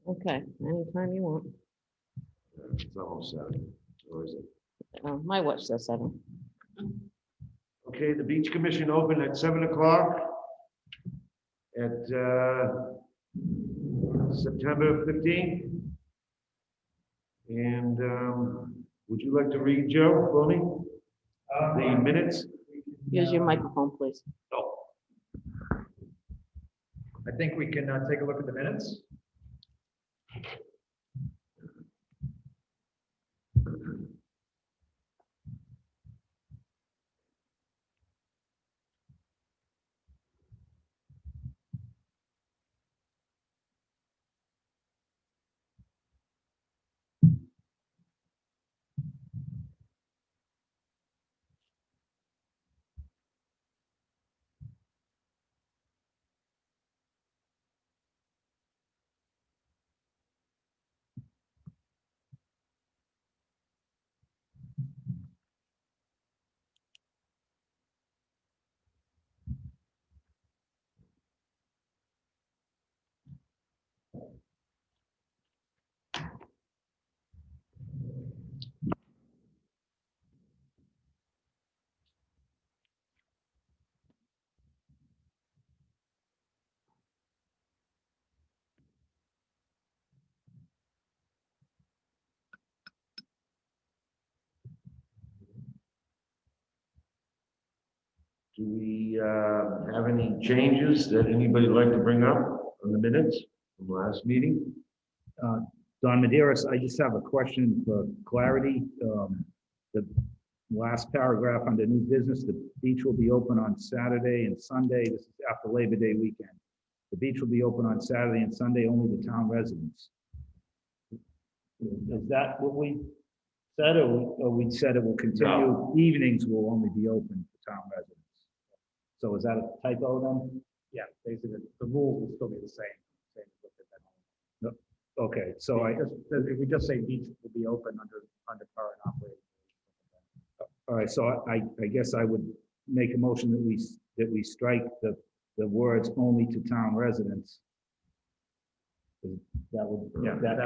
Okay, anytime you want. It's almost 7, or is it? My watch says 7. Okay, the beach commission opened at 7 o'clock at September 15th. And would you like to read, Joe, for me? The minutes? Use your microphone, please. Oh, I think we can take a look at the minutes. do we have any changes that anybody would like to bring up on the minutes from last meeting? Don Maderas, I just have a question for clarity. The last paragraph under new business, the beach will be open on Saturday and Sunday. This is after Labor Day weekend. The beach will be open on Saturday and Sunday, only the town residents. Is that what we said, or we said it will continue? No. Evenings will only be open for town residents. So is that a typo then? Yeah, basically, the rules will still be the same. Okay, so If we just say beach will be open under current operating. all right, so I guess I would make a motion that we strike the words only to town residents. Is that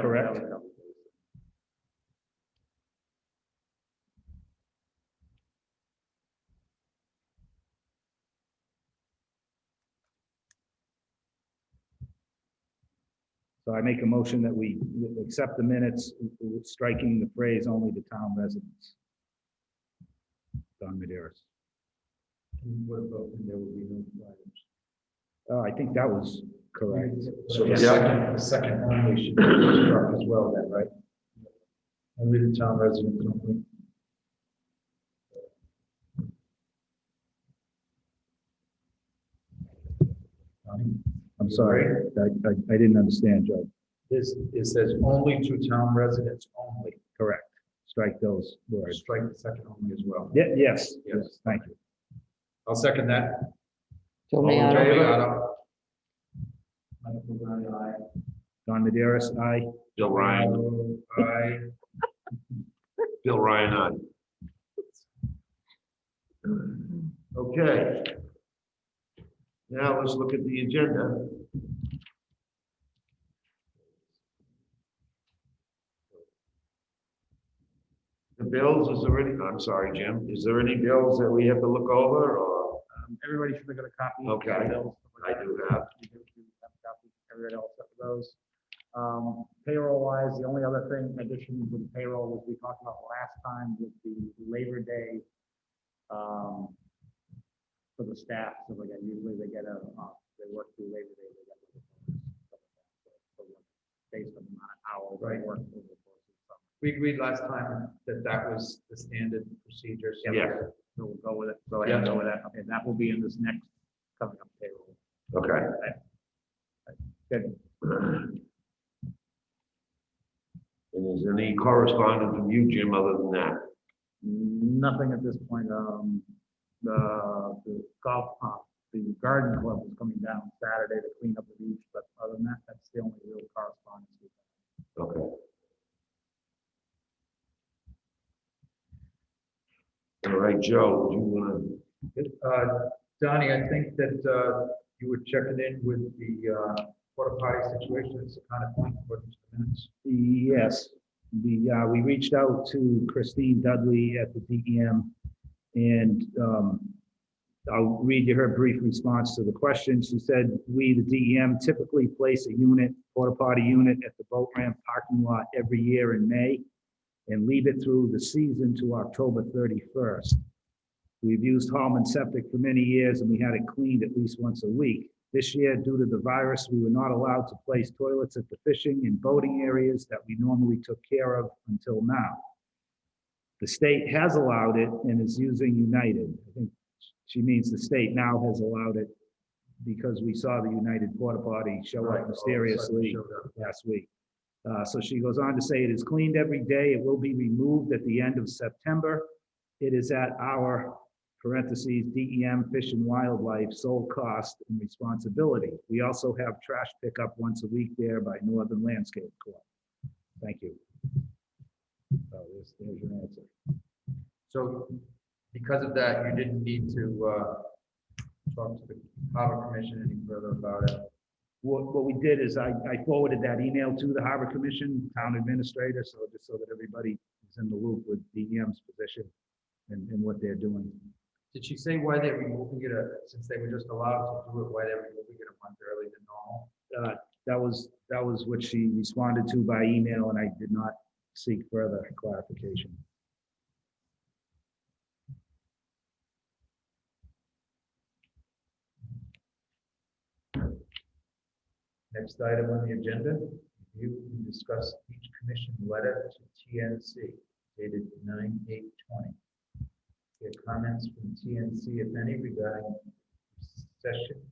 correct? would cover it. So I make a motion that we accept the minutes, striking the phrase only to town residents. Don Maderas. What about when there will be no items? I think that was correct. So The second only should be struck as well then, right? Only the town residents only. I'm sorry, I didn't understand, Joe. It says only to town residents only. Correct. Strike those words. Strike the second only as well. Yeah, yes, Yes. thank you. I'll second that. Joe All in Mayada. favor? Don Maderas, aye. Bill Ryan, Aye. Bill Ryan, aye. Okay. Now let's look at the agenda. The bills, I'm sorry, Jim, is there any bills that we have to look over, or? Everybody should have got a copy. Okay. of the bills. I do have. You have a copy. Everybody else have those. Payroll wise, the only other thing, addition with payroll, was we talked about last time with the Labor Day, for the staff, so like, usually they get they work through Labor Day, they get a bonus, based on the amount of hours they work over the course of the summer. We agreed last time that was the standard procedure, so Yeah. so we'll go with it, go ahead and go with that, okay, that will be in this next coming up payroll. Okay. Good. And is there any correspondence from you, Jim, other than that? Nothing at this point. The golf, the garden club is coming down Saturday to clean up the beach, but other than that, that's the only real correspondence we've had. Okay. All right, Joe, do you want Donnie, I think that you were checking in with the porta potty situation, it's kind of point according to the minutes. Yes, we reached out to Christine Dudley at the DEM, and I'll read you her brief response to the question. She said, "We, the DEM, typically place a unit, porta potty unit, at the boat ramp parking lot every year in May and leave it through the season to October 31st. We've used Hallman Septic for many years, and we had it cleaned at least once a week. This year, due to the virus, we were not allowed to place toilets at the fishing and boating areas that we normally took care of until now. The state has allowed it and is using United." I think she means the state now has allowed it because we saw the United porta potty show Right, up all of a sudden it mysteriously showed up. last week. So she goes on to say, "It is cleaned every day. It will be removed at the end of September. It is at our parentheses, DEM Fish and Wildlife, sole cost and responsibility. We also have trash pickup once a week there by Northern Landscape Corp." Thank you. So there's your answer. So because of that, you didn't need to talk to the Harbor Commission any further about it. What we did is I forwarded that email to the Harbor Commission, town administrator, so just so that everybody is in the loop with DEM's position and what they're doing. Did she say why they're removing it, since they were just allowed to do it, why they're removing it a month earlier than normal? That was what she responded to by email, and I did not seek further clarification. Next item on the agenda, review and discuss each commission letter to TNC dated 9/8/20. Get comments from TNC, if any, regarding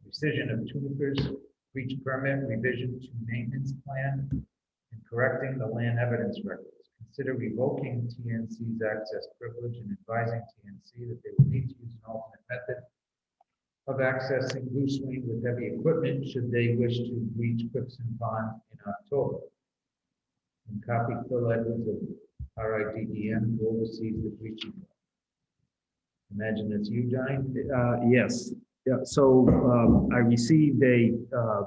rescission of Juniper's breach permit, revision to maintenance plan, and correcting the land evidence records. Consider revoking TNC's access privilege and advising TNC that they will need to use an alternate method of accessing Goose Wing with heavy equipment should they wish to breach Quickson Pond in October. And copy Phil Edwards of RIDEM, who oversees the breaching. Imagine it's you, Johnny? Yes. Yeah. So I received a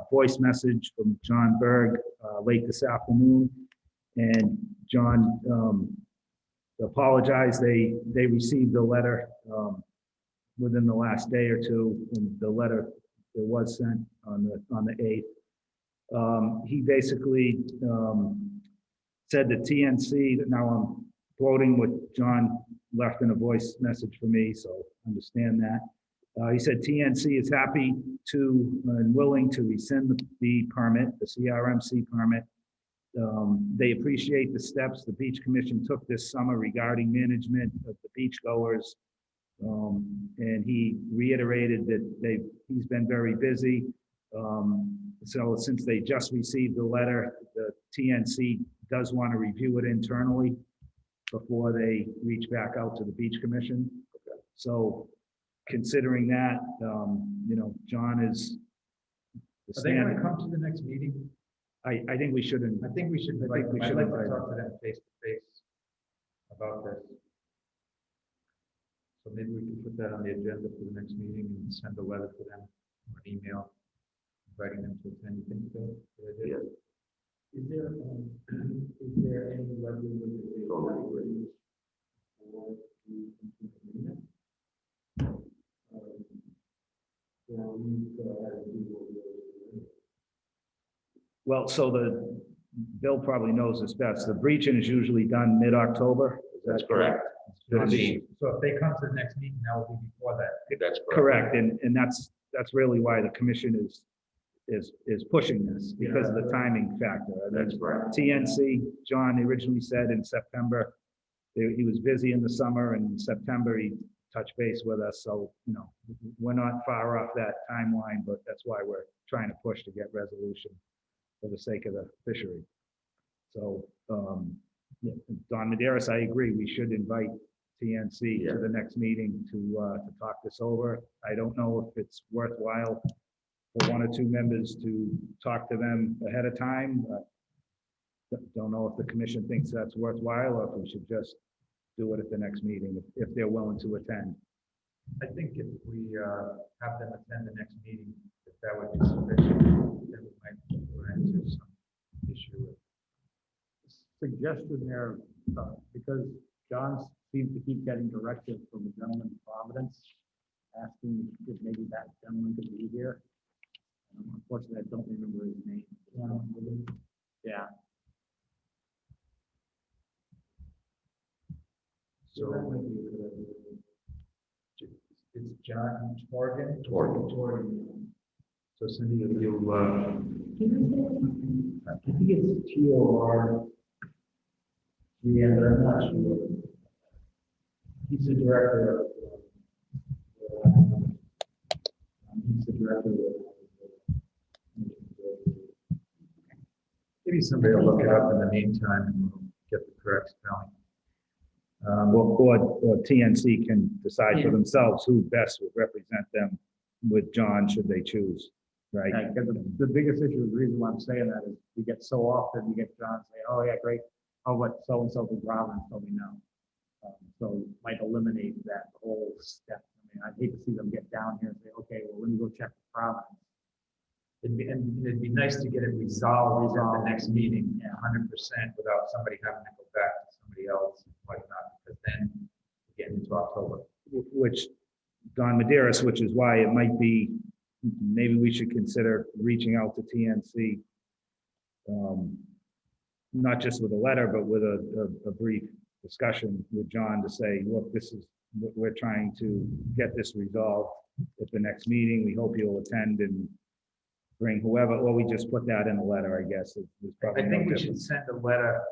voice message from John Berg late this afternoon, and John apologized. They received the letter within the last day or two, and the letter that was sent on the 8th. He basically said that TNC, that now I'm quoting what John left in a voice message for me, so understand that. He said TNC is happy to and willing to rescind the permit, the CRMC permit. They appreciate the steps the Beach Commission took this summer regarding management of the beachgoers. And he reiterated that he's been very busy. So since they just received the letter, the TNC does want to review it internally before they reach back out to the Beach Commission. So considering that, John is. Are they going to come to the next meeting? I think we shouldn't. I think we should invite them. I'd like to talk to them face to face about this. So maybe we can put that on the agenda for the next meeting and send a letter to them or an email inviting them to attend. You think so? Yeah. Is there any likelihood that they will not agree? Or the agreement? Well, so Bill probably knows this best. The breaching is usually done mid-October. That's correct. So if they come to the next meeting, that will be before that. That's Correct, and that's really why the commission is pushing this, because of the timing factor. I mean, That's right. TNC, John originally said in September, he was busy in the summer, and in September he touched base with us, so, we're not far off that timeline, but that's why we're trying to push to get resolution for the sake of the fishery. So, yeah, Don Maderas, I agree, we should invite TNC to the next meeting to talk this over. I don't know if it's worthwhile for one or two members to talk to them ahead of time. Don't know if the commission thinks that's worthwhile, or if we should just do it at the next meeting, if they're willing to attend. I think if we have them attend the next meeting, if that would be sufficient, then we might suggestion there, because John seems to keep getting directive from the gentleman in Providence, asking if maybe that gentleman could be here. Unfortunately, I don't remember his name. Yeah. So it's John Torgan? Torgan. So Cindy, if you, I think it's T-O-R. Yeah, but I'm not sure. He's the director of, he's the director of. Maybe somebody will look it up in the meantime and we'll get the correct spelling. Or TNC can decide for themselves who best would represent them with John, should they choose, right? Yeah, because the biggest issue, the reason why I'm saying that is we get so often, we get John say, oh yeah, great. Oh, what so-and-so from Providence told me no. So might eliminate that whole step. I mean, I'd hate to see them get down here and say, okay, well, let me go check the Providence. It'd be nice to get it resolved at the next meeting, 100% without somebody having to go back to somebody else and whatnot, because then we get into October. Which, Don Maderas, which is why it might be, maybe we should consider reaching out to TNC. Not just with a letter, but with a brief discussion with John to say, look, this is, we're trying to get this resolved at the next meeting. We hope you'll attend and bring whoever, or we just put that in a letter, I guess. There's I probably no think we difference. should send a letter,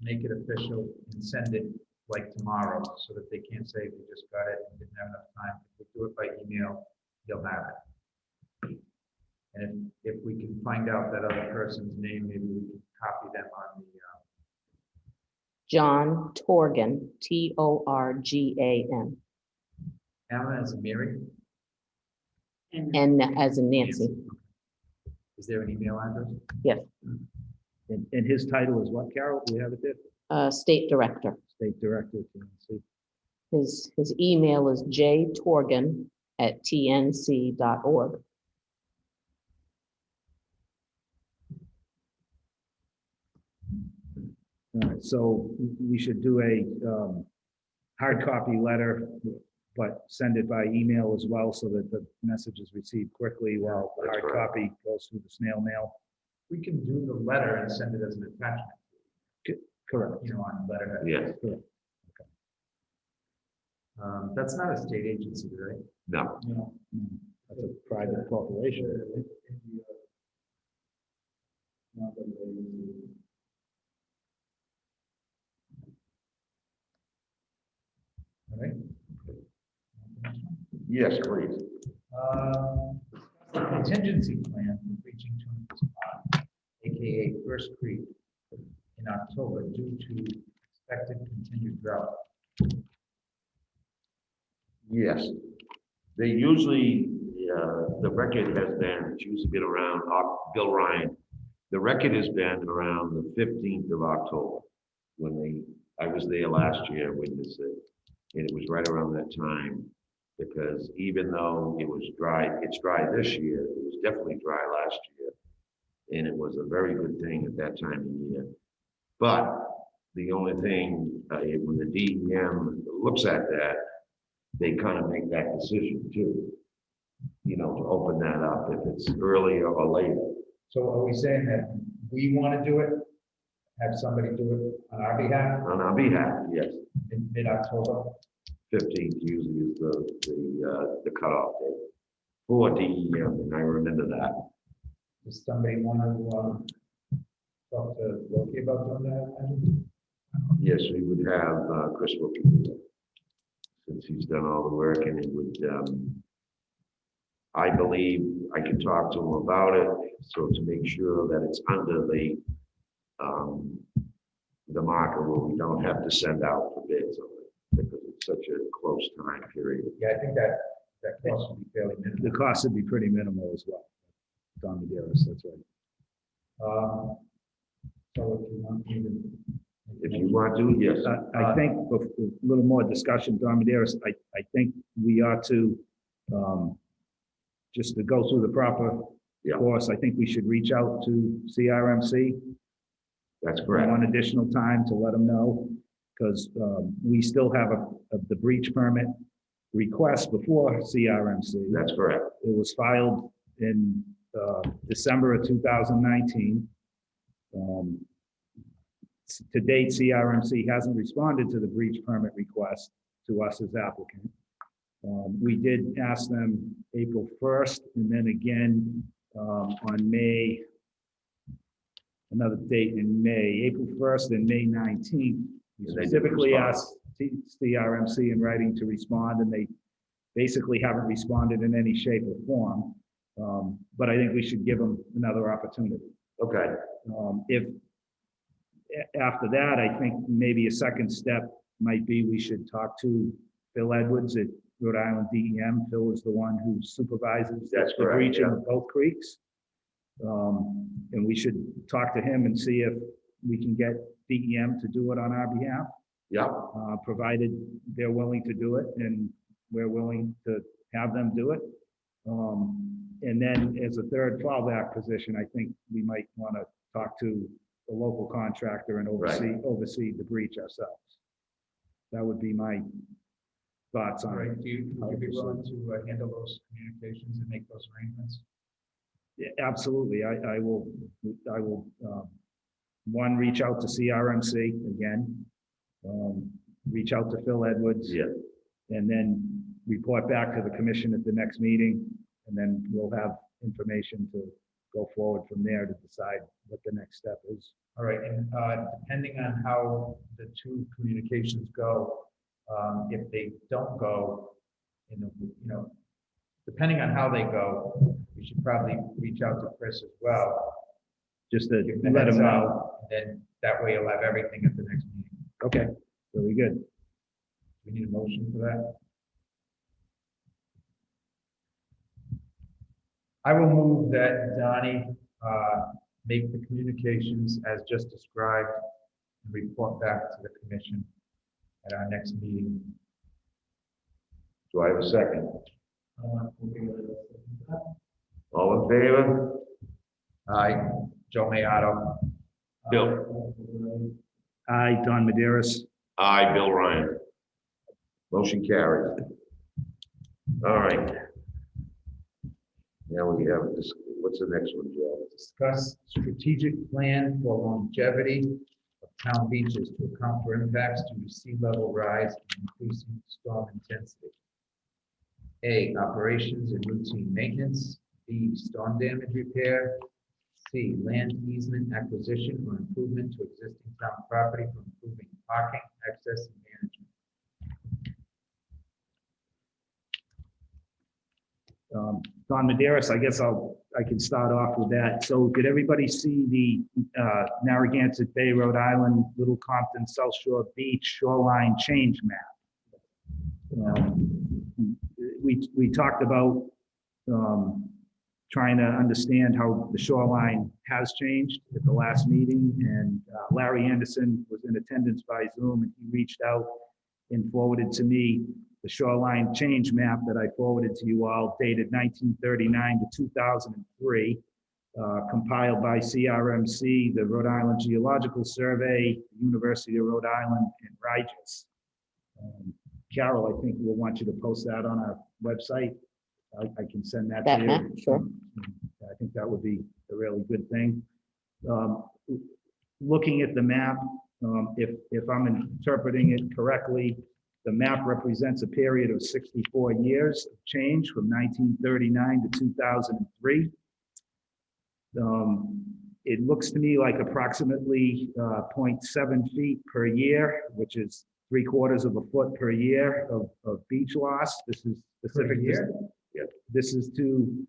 make it official, and send it like tomorrow, so that they can't say we just got it and didn't have enough time. If we do it by email, you'll have it. And if we can find out that other person's name, maybe we can copy them on the, John Torgan, Torgan, Alan as a Mary. N as in Nancy. Is there an email address? Yes, And his title is what, Carol? Do we have it there? State Director. State Director, TNC. His email is jtorgan@tnc.org. All right, so we should do a hard copy letter, but send it by email as well so that the message is received quickly while the That's hard correct. copy goes through the snail mail. We can do the letter and send it as an attachment, Correct. you know, on letterhead. Yes, That's not a state agency, right? no, No. That's a private corporation. All right. yes, please. Contingency plan for reaching Tunicus Pond, AKA First Creek, in October due to expected continued drought. Yes. They usually, the record has been, it's usually been around, Bill Ryan. The record has been around the 15th of October when I was there last year, witnessed it. And it was right around that time, because even though it was dry, it's dry this year, it was definitely dry last year. And it was a very good thing at that time of year. But the only thing, when the DEM looks at that, they kind of make that decision too. You know, to open that up if it's earlier or later. So are we saying that we want to do it? Have somebody do it on our behalf On our behalf, yes, in mid-October? 15th usually is the cutoff date for DEM, and I remember that. Does somebody want to talk to Loki about doing that? Yes, we would have Chris Wilkie do that, since he's done all the work, and it would, I believe I can talk to him about it, so to make sure that it's under the marker where we don't have to send out for bids on it, because it's such a close time period. Yeah, I think that cost would be fairly minimal. The cost would be pretty minimal as well. Don Maderas, that's right. So if you want me to. If you want to, yes. I think with a little more discussion, Don Maderas, I think we ought to, just to go through the proper Yeah. course, I think we should reach out to CRMC That's correct. one additional time to let them know, because we still have the breach permit request before CRMC. That's correct. It was filed in December of 2019. To date, CRMC hasn't responded to the breach permit request to us as applicant. We did ask them April 1st, and then again on May, another date in May, April 1st and May 19th. We And they didn't specifically respond. asked CRMC in writing to respond, and they basically haven't responded in any shape or form. But I think we should give them another opportunity. Okay, If after that, I think maybe a second step might be we should talk to Phil Edwards at Rhode Island DEM. Phil is the one who supervises That's the correct, breaching yeah. of both creeks. And we should talk to him and see if we can get DEM to do it on our behalf, yeah, provided they're willing to do it and we're willing to have them do it. And then as a third fallback position, I think we might want to talk to the local contractor and oversee the breach ourselves. That would be my thoughts All on right, it. would you be willing to handle those communications and make those arrangements? Yeah, absolutely. I will, one, reach out to CRMC again, reach out to Phil Edwards. yeah, And then report back to the commission at the next meeting, and then we'll have information to go forward from there to decide what the next step is. All right, and depending on how the two communications go, if they don't go, depending on how they go, we should probably reach out to Chris as well. Just to Give the let heads them up, know. and then that way you'll have everything at the next meeting. Okay, very good. We need a motion for that. I will move that Donnie make the communications as just described and report back to the commission at our next meeting. do I have a second? All in favor? Aye, Joe Mayato. Bill? Aye, Don Maderas. Aye, Bill Ryan. Motion carried. All right. Now we have this, what's the next one, Joe? Discuss strategic plan for longevity of town beaches to account for impacts due to sea level rise and increasing storm intensity. A, operations and routine maintenance. B, storm damage repair. C, land easement acquisition or improvement to existing town property for improving parking, access, and management. Don Maderas, I guess I can start off with that. So did everybody see the Narragansett Bay, Rhode Island, Little Compton, South Shore Beach shoreline change map? We talked about trying to understand how the shoreline has changed at the last meeting, and Larry Anderson was in attendance by Zoom, and he reached out and forwarded to me the shoreline change map that I forwarded to you all, dated 1939 to 2003, compiled by CRMC, the Rhode Island Geological Survey, the University of Rhode Island, and RIGES. Carol, I think we'll want you to post that on our website. I can send that to That you. map, sure. I think that would be a really good thing. Looking at the map, if I'm interpreting it correctly, the map represents a period of 64 years of change from 1939 to 2003. It looks to me like approximately 0.7 feet per year, which is 3/4 of a foot per year of beach loss. This is specific. This is to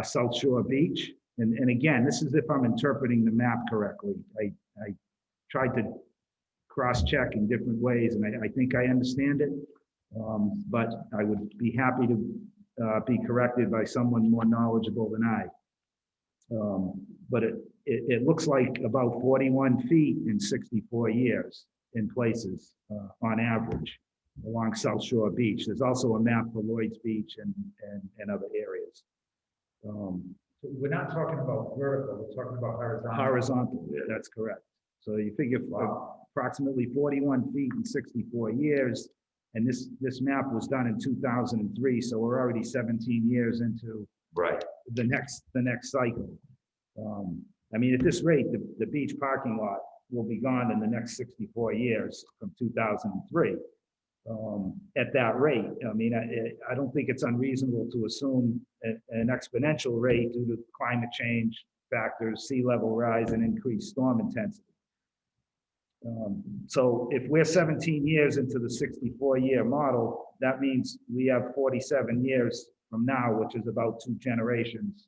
South Shore Beach. And again, this is if I'm interpreting the map correctly. I tried to cross-check in different ways, and I think I understand it. But I would be happy to be corrected by someone more knowledgeable than I. But it looks like about 41 feet in 64 years in places on average along South Shore Beach. There's also a map for Lloyd's Beach and other areas. So we're not talking about vertical, we're talking about horizontal. Horizontal, that's correct. So you figure approximately 41 feet in 64 years. And this map was done in 2003, so we're already 17 years into Right. the next cycle. I mean, at this rate, the beach parking lot will be gone in the next 64 years from 2003. At that rate, I mean, I don't think it's unreasonable to assume an exponential rate due to climate change factors, sea level rise, and increased storm intensity. So if we're 17 years into the 64-year model, that means we have 47 years from now, which is about 2 generations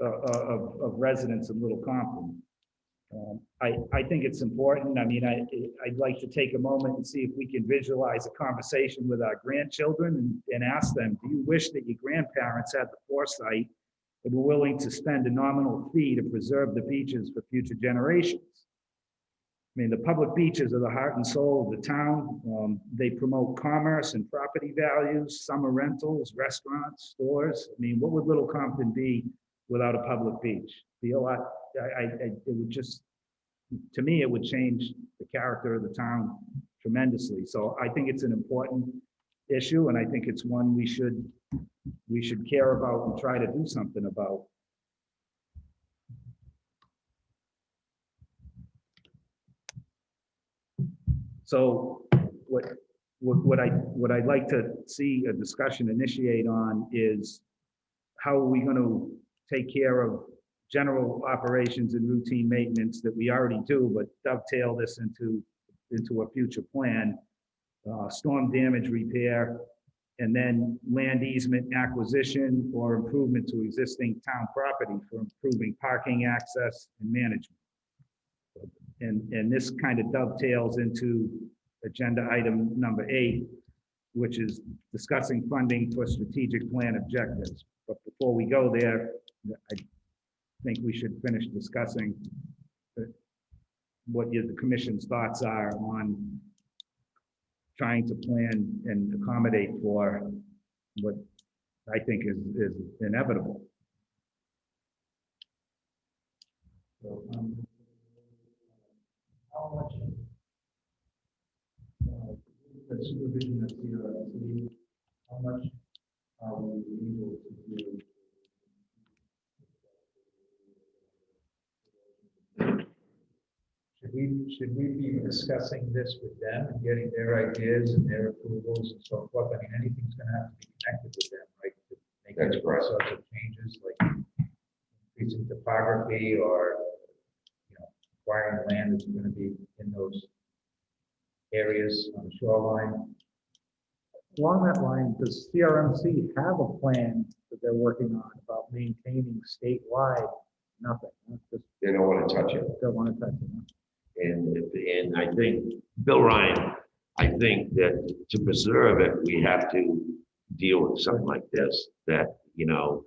of residents in Little Compton. I think it's important. I mean, I'd like to take a moment and see if we can visualize a conversation with our grandchildren and ask them, do you wish that your grandparents had the foresight and were willing to spend a nominal fee to preserve the beaches for future generations? I mean, the public beaches are the heart and soul of the town. They promote commerce and property values, summer rentals, restaurants, stores. I mean, what would Little Compton be without a public beach? It would just, to me, it would change the character of the town tremendously. So I think it's an important issue, and I think it's one we should care about and try to do something about. So what I'd like to see a discussion initiate on is how are we going to take care of general operations and routine maintenance that we already do, but dovetail this into a future plan, storm damage repair, and then land easement acquisition or improvement to existing town property for improving parking access and management. And this kind of dovetails into agenda item number 8, which is discussing funding for strategic plan objectives. But before we go there, I think we should finish discussing what the commission's thoughts are on trying to plan and accommodate for what I think is inevitable. So, how much the supervision of CRC, how much are we able to do? Should we be discussing this with them and getting their ideas and their approvals and so forth? I mean, anything's gonna have to be connected with them, right? To make That's any correct. sorts of changes, like increasing topography or, you know, acquiring land that's gonna be in those areas on the shoreline. Along that line, does CRMC have a plan that they're working on about maintaining statewide? Nothing. Just They don't want to touch it. don't want to touch it. And I think, Bill Ryan, I think that to preserve it, we have to deal with something like this, that, you know,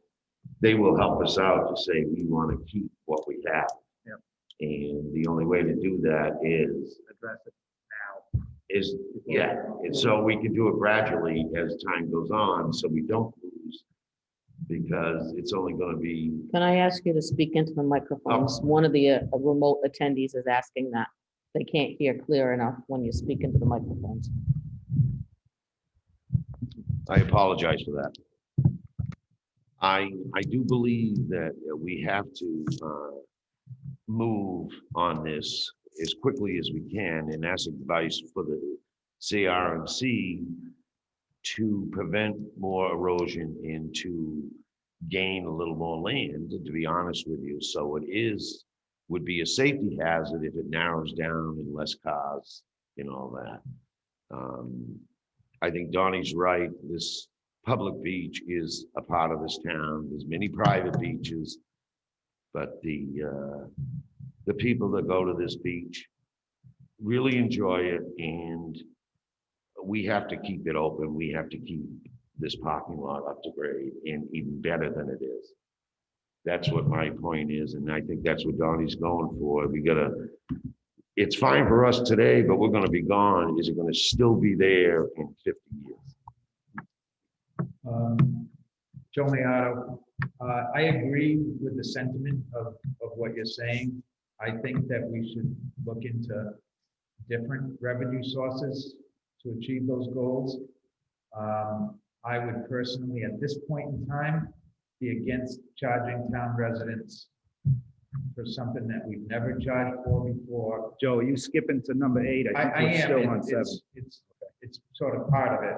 they will help us out to say, we want to keep what we have. Yep. And the only way to do that is, Address it now. yeah, and so we can do it gradually as time goes on, so we don't lose, because it's only going to be, Can I ask you to speak into the microphones? One of the remote attendees is asking that. They can't hear clear enough when you speak into the microphones. I apologize for that. I do believe that we have to move on this as quickly as we can and ask advice for the CRMC to prevent more erosion and to gain a little more land, to be honest with you. So it would be a safety hazard if it narrows down and less cars and all that. I think Donnie's right. This public beach is a part of this town. There's many private beaches, but the people that go to this beach really enjoy it, and we have to keep it open. We have to keep this parking lot up to grade and even better than it is. That's what my point is, and I think that's what Donnie's going for. It's fine for us today, but we're gonna be gone. Is it gonna still be there in 50 years? Joe Mayato, I agree with the sentiment of what you're saying. I think that we should look into different revenue sources to achieve those goals. I would personally, at this point in time, be against charging town residents for something that we've never charged for before. Joe, are you skipping to number 8? I think we're am, still on 7. it's sort of part of it,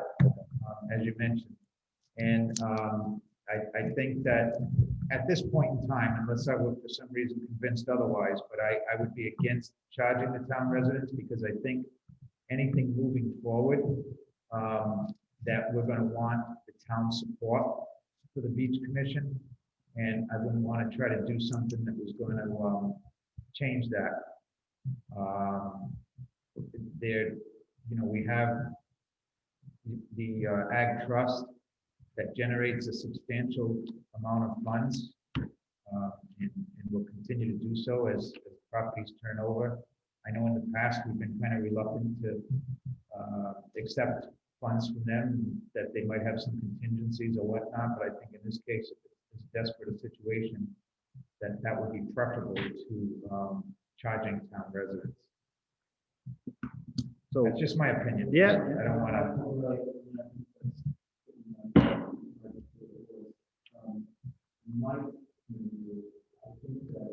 as you mentioned. And I think that at this point in time, unless I were for some reason convinced otherwise, but I would be against charging the town residents, because I think anything moving forward, that we're gonna want the town support for the beach commission. And I wouldn't want to try to do something that was going to change that. There, we have the Ag Trust that generates a substantial amount of funds, and will continue to do so as properties turn over. I know in the past we've been kind of reluctant to accept funds from them, that they might have some contingencies or whatnot, but I think in this case, if it's desperate a situation, that would be preferable to charging town residents. So, That's just my opinion. Yeah. I don't want to. My opinion, I think that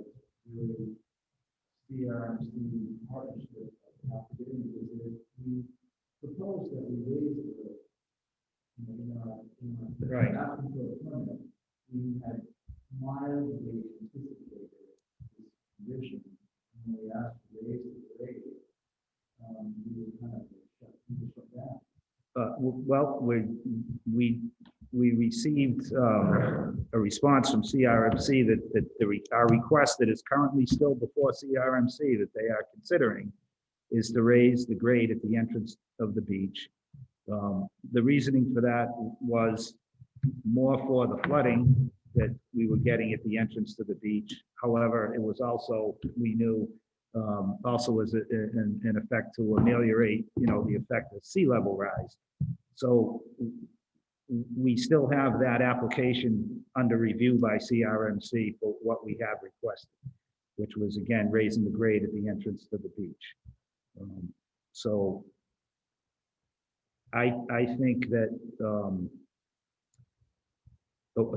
really CRMC partnership have to get into, because if we propose that we raise the, in our Right. asking for a permit, we had mildly anticipated this condition, and we asked to raise the grade, we were kind of shut down. well, we received a response from CRMC that our request that is currently still before CRMC that they are considering is to raise the grade at the entrance of the beach. The reasoning for that was more for the flooding that we were getting at the entrance to the beach. However, it was also, we knew, also as an effect to ameliorate, the effect of sea level rise. So we still have that application under review by CRMC for what we have requested, which was again, raising the grade at the entrance to the beach. So I think that,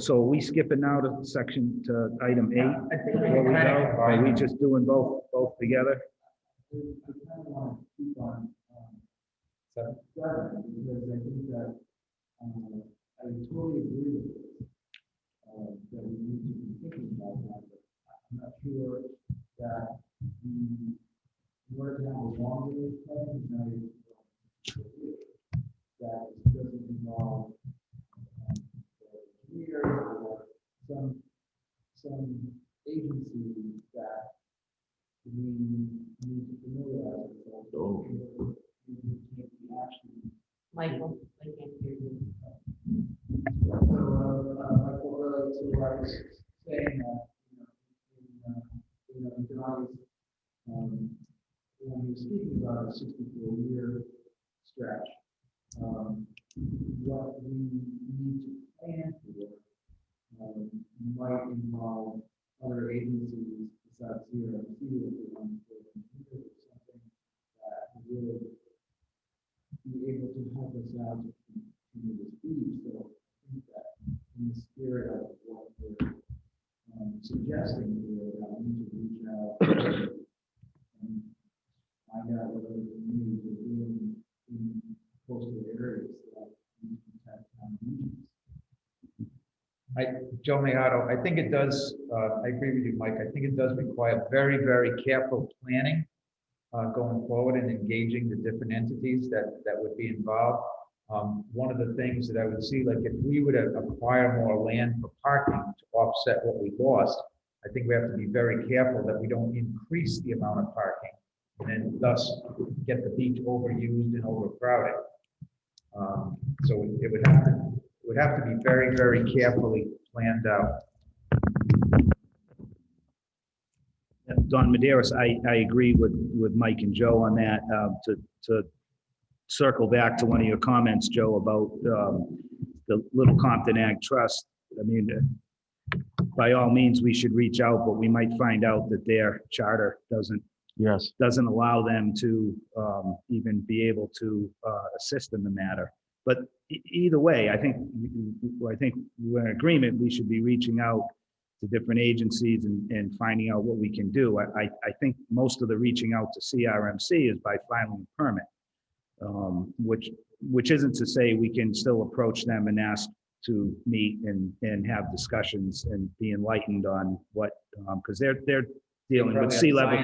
so are we skipping now to item 8? I think we Before can we kind go? of Are we combine. just doing both together? I kind of want to keep on, So, seven, because I think that, I totally agree with this. That we need to be thinking about that, but I'm not sure that the word now longer plan is not even that it doesn't involve here or some agency that we need to familiarize ourselves Oh. with. We need to take the action. Michael, I can't hear you. So, I was saying that, in Donnie's, when he was speaking about a 64-year stretch, what we need to plan for might involve other agencies besides CRMC, if they want to do something that would be able to help us out to continue this beach. So I think that in the spirit of what we're suggesting here, that we need to reach out and find out what other communities are doing in coastal areas that need to protect our beaches. Joe Mayotto, I think it does, I agree with you, Mike. I think it does require very, very careful planning going forward and engaging the different entities that would be involved. One of the things that I would see, like if we were to acquire more land for parking to offset what we lost, I think we have to be very careful that we don't increase the amount of parking and then thus get the beach overused and overcrowded. So it would have to be very, very carefully planned out. Don Maderas, I agree with Mike and Joe on that. To circle back to one of your comments, Joe, about the Little Compton Ag Trust. I mean, by all means, we should reach out, but we might find out that their charter Yes. doesn't allow them to even be able to assist in the matter. But either way, I think we're in agreement, we should be reaching out to different agencies and finding out what we can do. I think most of the reaching out to CRMC is by filing a permit, which isn't to say we can still approach them and ask to meet and have discussions and be enlightened on what, because they're dealing with sea level.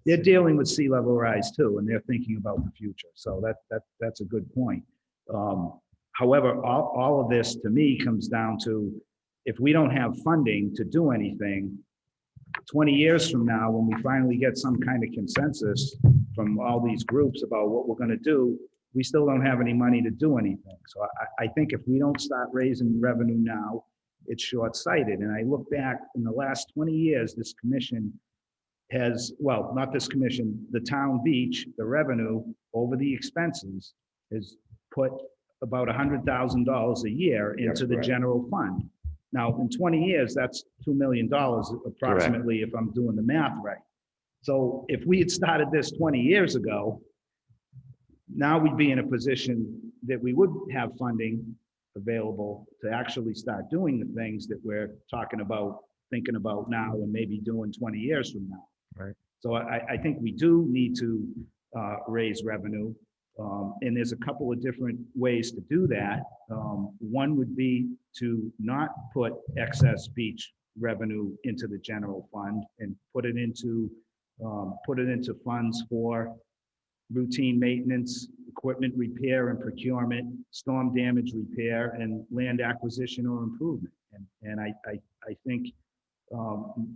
They're dealing with sea level rise too, and they're thinking about the future. So that's a good point. However, all of this to me comes down to, if we don't have funding to do anything, 20 years from now, when we finally get some kind of consensus from all these groups about what we're going to do, we still don't have any money to do anything. So I think if we don't start raising revenue now, it's short-sighted. And I look back in the last 20 years, this commission has, well, not this commission, the town beach, the revenue over the expenses has put about $100,000 a year into the general fund. Now, in 20 years, that's $2 million approximately, if I'm doing the math right. So if we had started this 20 years ago, now we'd be in a position that we would have funding available to actually start doing the things that we're talking about, thinking about now, and maybe doing 20 years from now. Right. So I think we do need to raise revenue. And there's a couple of different ways to do that. One would be to not put excess beach revenue into the general fund and put it into funds for routine maintenance, equipment repair and procurement, storm damage repair, and land acquisition or improvement. And I think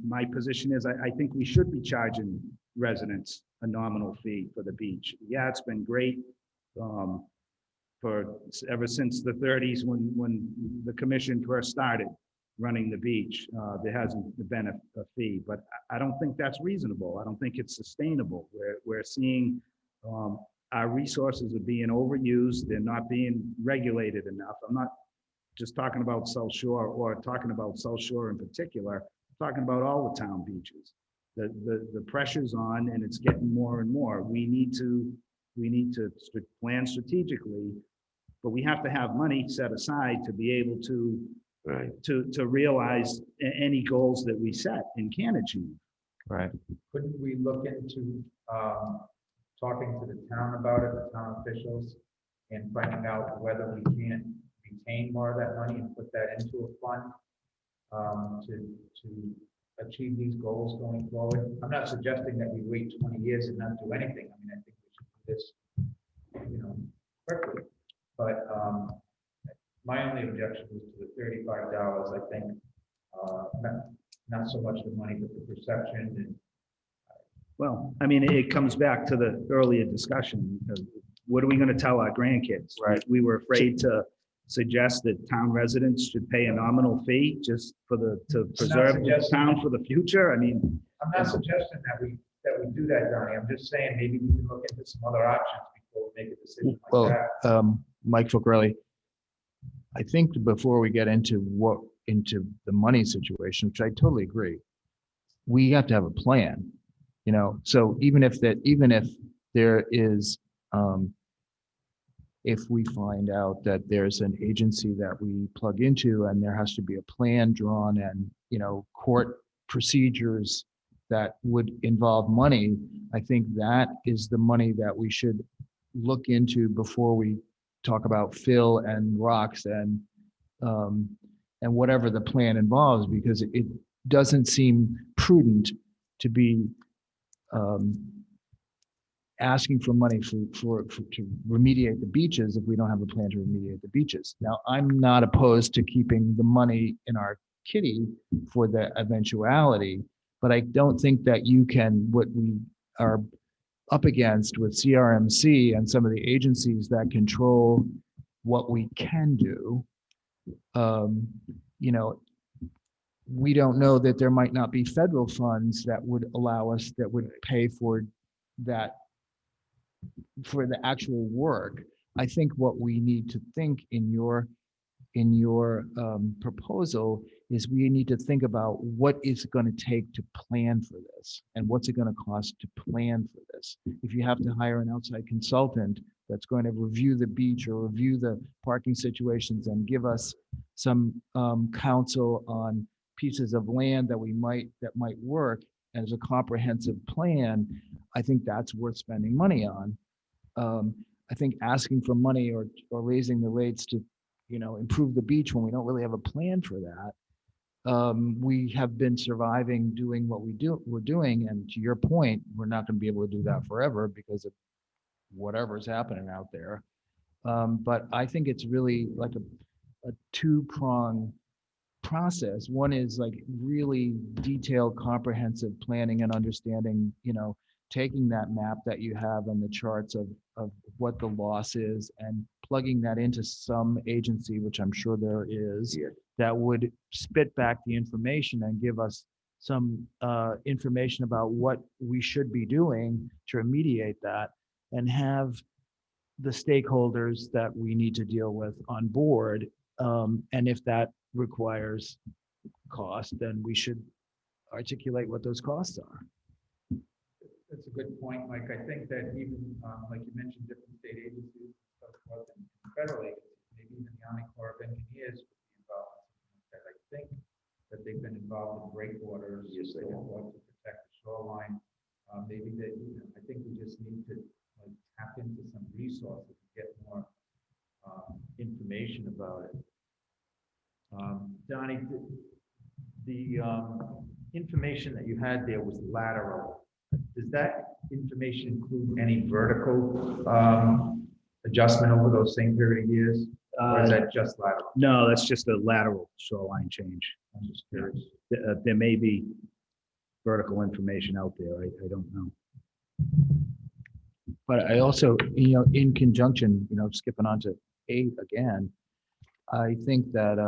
my position is I think we should be charging residents a nominal fee for the beach. Yeah, it's been great for ever since the 30s when the commission first started running the beach. There hasn't been a fee, but I don't think that's reasonable. I don't think it's sustainable. We're seeing our resources are being overused. They're not being regulated enough. I'm not just talking about South Shore or talking about South Shore in particular. I'm talking about all the town beaches. The pressure's on, and it's getting more and more. We need to plan strategically, but we have to have money set aside to be able to to realize any goals that we set and can achieve. Right. Couldn't we look into talking to the town about it, the town officials, and finding out whether we can retain more of that money and put that into a fund to achieve these goals going forward? I'm not suggesting that we wait 20 years and not do anything. I mean, I think we should do this, quickly. But my only objection was to the $35. I think not so much the money, but the perception and. Well, I mean, it comes back to the earlier discussion. What are we going to tell our grandkids? Right. We were afraid to suggest that town residents should pay a nominal fee just to preserve the town for the future. I mean, I'm not suggesting that we do that, Donnie. I'm just saying maybe we can look into some other options before we make a decision like that. Mike Fogarelli, I think before we get into the money situation, which I totally agree, we have to have a plan. So even if there is, if we find out that there's an agency that we plug into and there has to be a plan drawn and, court procedures that would involve money, I think that is the money that we should look into before we talk about fill and rocks and whatever the plan involves, because it doesn't seem prudent to be asking for money to remediate the beaches if we don't have a plan to remediate the beaches. Now, I'm not opposed to keeping the money in our kitty for the eventuality, but I don't think that what we are up against with CRMC and some of the agencies that control what we can do, we don't know that there might not be federal funds that would allow us, that would pay for that, for the actual work. I think what we need to think in your proposal is we need to think about what is it going to take to plan for this and what's it going to cost to plan for this. If you have to hire an outside consultant that's going to review the beach or review the parking situations and give us some counsel on pieces of land that might work as a comprehensive plan, I think that's worth spending money on. I think asking for money or raising the rates to, improve the beach when we don't really have a plan for that. We have been surviving doing what we're doing. And to your point, we're not going to be able to do that forever because of whatever's happening out there. But I think it's really like a two-prong process. One is like really detailed, comprehensive planning and understanding, taking that map that you have and the charts of what the loss is and plugging that into some agency, which I'm sure there is, that would spit back the information and give us some information about what we should be doing to remediate that, and have the stakeholders that we need to deal with on board. And if that requires cost, then we should articulate what those costs are. That's a good point, Mike. I think that even, like you mentioned, different state agencies, and so forth, and federal agencies, maybe even the Army Corps of Engineers would be involved in something like that. I think that they've been involved in breakwaters, Yes, they so have. forth, to protect the shoreline. Maybe that, I think we just need to like tap into some resources to get more information about it. Donnie, the information that you had there was lateral. Does that information include any vertical adjustment over those same period of years? Or is that just lateral? No, that's just a lateral shoreline change. I'm just curious. There may be vertical information out there. I don't know. But I also, in conjunction, skipping on to 8 again, I think that,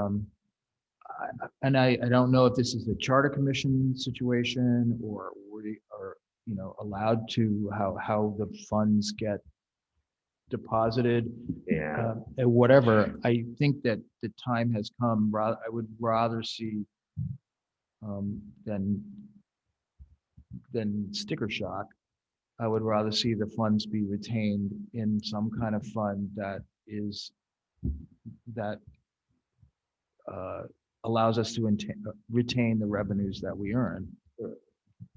I don't know if this is a charter commission situation or we are, allowed to, how the funds get deposited. Yeah. And whatever, I think that the time has come, I would rather see than sticker shock. I would rather see the funds be retained in some kind of fund that allows us to retain the revenues that we earn.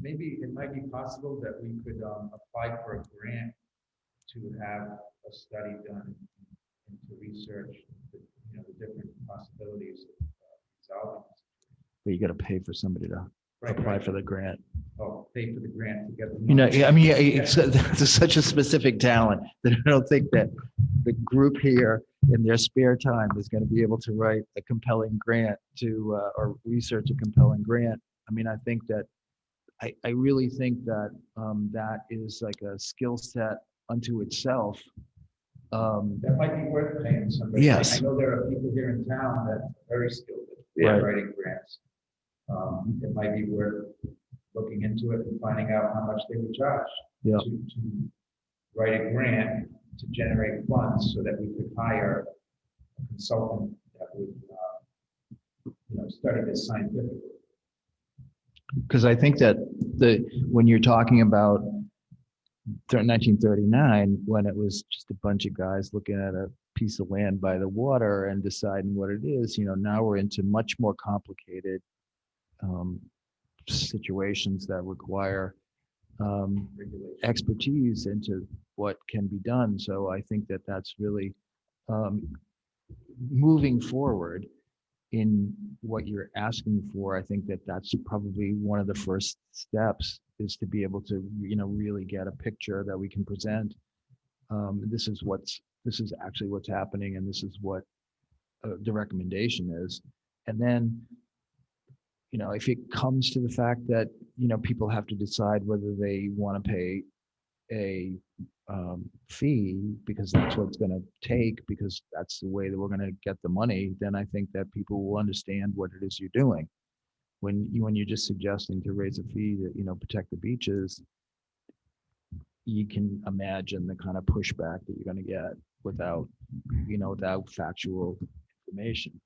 Maybe it might be possible that we could apply for a grant to have a study done into research, the different possibilities of resolving this. But you got to pay for somebody to apply for the grant. Oh, pay for the grant to get the money. I mean, it's such a specific talent that I don't think that the group here in their spare time is going to be able to write a compelling grant or research a compelling grant. I mean, I think that I really think that that is like a skill set unto itself. That might be worth paying somebody. Yes. I know there are people here in town that are very skilled Yeah. at writing grants. It might be worth looking into it and finding out how much they would charge Yeah. to write a grant to generate funds so that we could hire a consultant that would, study this scientifically. Because I think that when you're talking about 1939, when it was just a bunch of guys looking at a piece of land by the water and deciding what it is, now we're into much more complicated situations that require expertise into what can be done. So I think that that's really moving forward in what you're asking for. I think that that's probably one of the first steps, is to be able to, really get a picture that we can present. This is actually what's happening, and this is what the recommendation is. And then, if it comes to the fact that, people have to decide whether they want to pay a fee, because that's what it's going to take, because that's the way that we're going to get the money, then I think that people will understand what it is you're doing. When you're just suggesting to raise a fee to, protect the beaches, you can imagine the kind of pushback that you're going to get without factual information.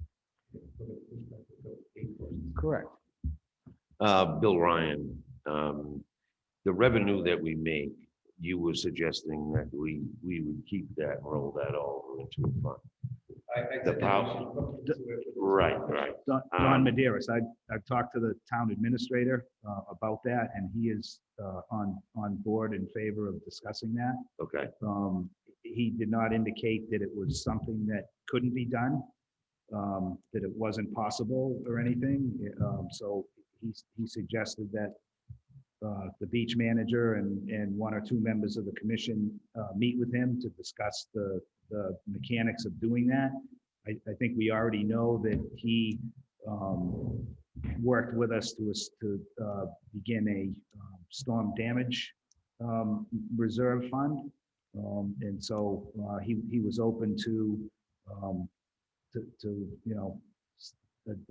Correct. Bill Ryan, the revenue that we make, you were suggesting that we would keep that and roll that over into a fund. The power, right. Don Maderas, I've talked to the town administrator about that, and he is on board in favor of discussing that. Okay, He did not indicate that it was something that couldn't be done, that it wasn't possible or anything. So he suggested that the beach manager and one or two members of the commission meet with him to discuss the mechanics of doing that. I think we already know that he worked with us to begin a storm damage reserve fund. And so he was open to you know,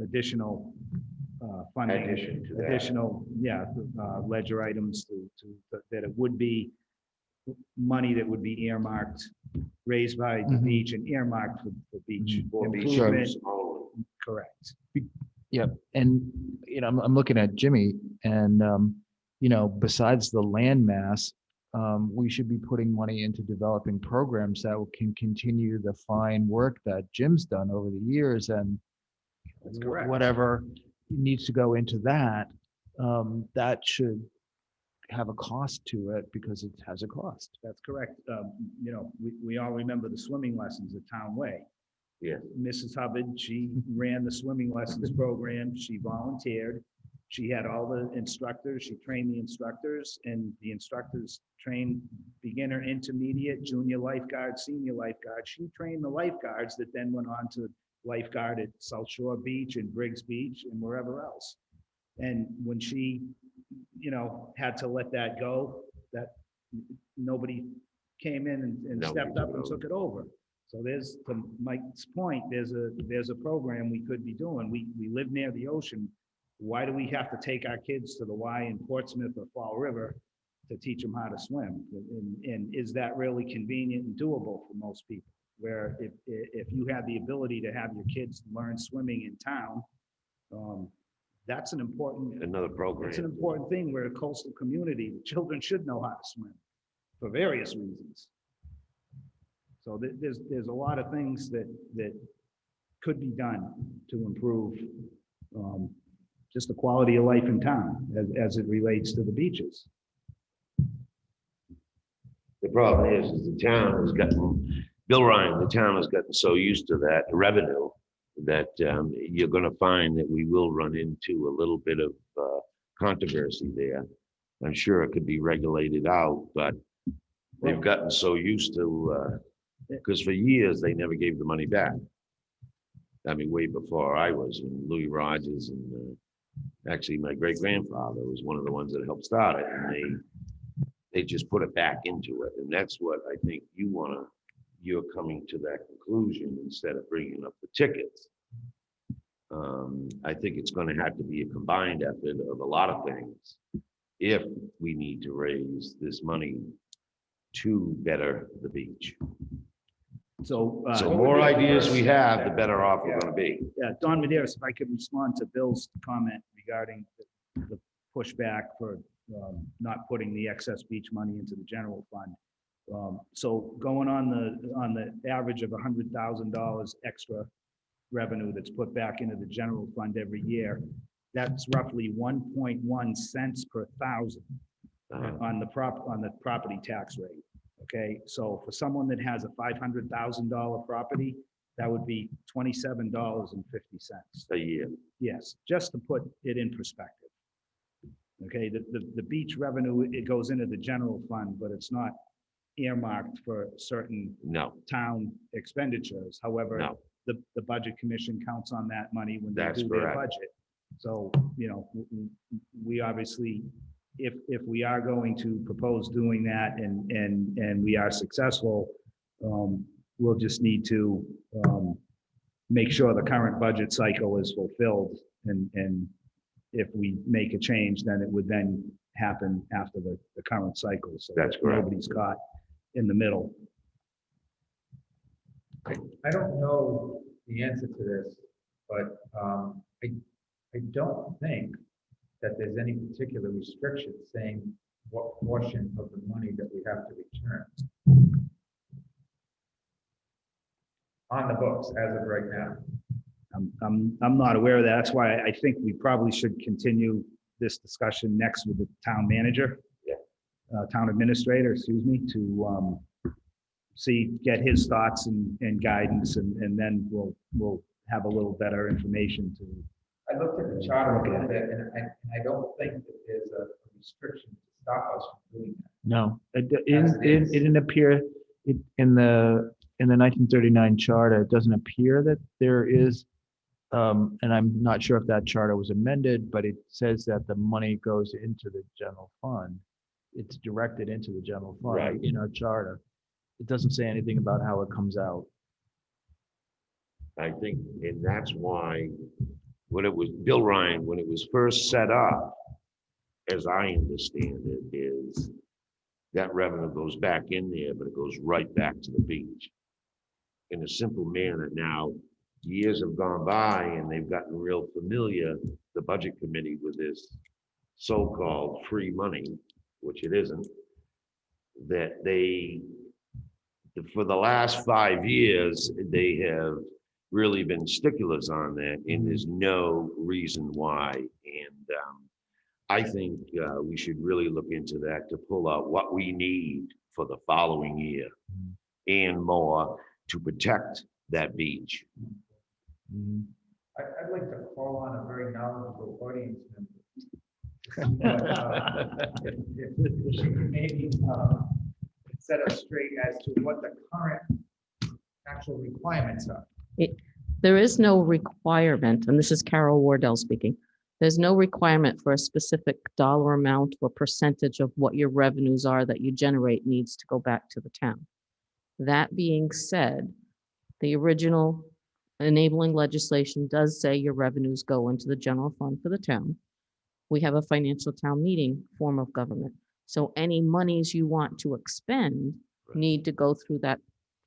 additional funding. addition to that. Additional, yeah, ledger items that it would be money that would be earmarked, raised by the Mhm. beach and earmarked for beach For beach improvement. use only. Correct. Yep. And, I'm looking at Jimmy and, besides the land mass, we should be putting money into developing programs that can continue the fine work that Jim's done over the years and That's correct. whatever needs to go into that, that should have a cost to it because it has a cost. That's correct. We all remember the swimming lessons at Town Way. Yeah. Mrs. Hubbard, she ran the swimming lessons program. She volunteered. She had all the instructors. She trained the instructors, and the instructors trained beginner, intermediate, junior lifeguard, senior lifeguard. She trained the lifeguards that then went on to lifeguard at South Shore Beach and Briggs Beach and wherever else. And when she, had to let that go, that nobody came in and Nobody stepped up and took took it over. So there's, to Mike's point, there's a program we could be doing. We live near the ocean. Why do we have to take our kids to the Y in Portsmouth or Fall River to teach them how to swim? And is that really convenient and doable for most people? Where if you had the ability to have your kids learn swimming in town, that's an important, Another program. it's an important thing. We're a coastal community. The children should know how to swim for various reasons. So there's a lot of things that could be done to improve just the quality of life in town as it relates to the beaches. The problem is the town has gotten, Bill Ryan, the town has gotten so used to that revenue that you're gonna find that we will run into a little bit of controversy there. I'm sure it could be regulated out, but they've gotten so used to, because for years, they never gave the money back. I mean, way before I was, and Louis Rogers and actually my great-grandfather was one of the ones that helped start it, and they just put it back into it. And that's what I think you're coming to that conclusion instead of bringing up the tickets. I think it's gonna have to be a combined effort of a lot of things if we need to raise this money to better the beach. So, So more ideas we have, the better off we're gonna be. yeah, Don Maderas, if I could respond to Bill's comment regarding the pushback for not putting the excess beach money into the general fund. So going on the average of $100,000 extra revenue that's put back into the general fund every year, that's roughly 1.1 cents per thousand on the property tax rate. Okay, so for someone that has a $500,000 property, that would be $27.50. A year. Yes, just to put it in perspective. Okay, the beach revenue, it goes into the general fund, but it's not earmarked for certain No, town expenditures. However, no, the budget commission counts on that money when they That's do their correct. budget. So, we obviously, if we are going to propose doing that and we are successful, we'll just need to make sure the current budget cycle is fulfilled. And if we make a change, then it would then happen after the current cycle. So That's that correct. nobody's caught in the middle. I don't know the answer to this, But I don't think that there's any particular restriction saying what portion of the money that we have to return on the books as of right now. I'm not aware of that. That's why I think we probably should continue this discussion next with the town manager. Yeah. Town administrator, excuse me, to get his thoughts and guidance, and then we'll have a little better information to. I looked at the charter a little bit, and I don't think that there's a restriction to stop us from doing that. No, it As it is. didn't appear in the 1939 charter. It doesn't appear that there is, and I'm not sure if that charter was amended, but it says that the money goes into the general fund. It's directed into the general fund Right. in our charter. It doesn't say anything about how it comes out. I think, and that's why, when it was, Bill Ryan, when it was first set up, as I understand it, is that revenue goes back in there, but it goes right back to the beach. In a simple manner. Now, years have gone by and they've gotten real familiar, the budget committee, with this so-called free money, which it isn't, that they, for the last 5 years, they have really been sticklers on that, and there's no reason why. And I think we should really look into that to pull out what we need for the following year and more to protect that beach. Mhm. I'd like to call on a very knowledgeable audience member. If she could maybe set us straight as to what the current actual requirements are. There is no requirement, and this is Carol Wardell speaking. There's no requirement for a specific dollar amount or percentage of what your revenues are that you generate needs to go back to the town. That being said, the original enabling legislation does say your revenues go into the general fund for the town. We have a financial town meeting form of government. So any monies you want to expend need to go through that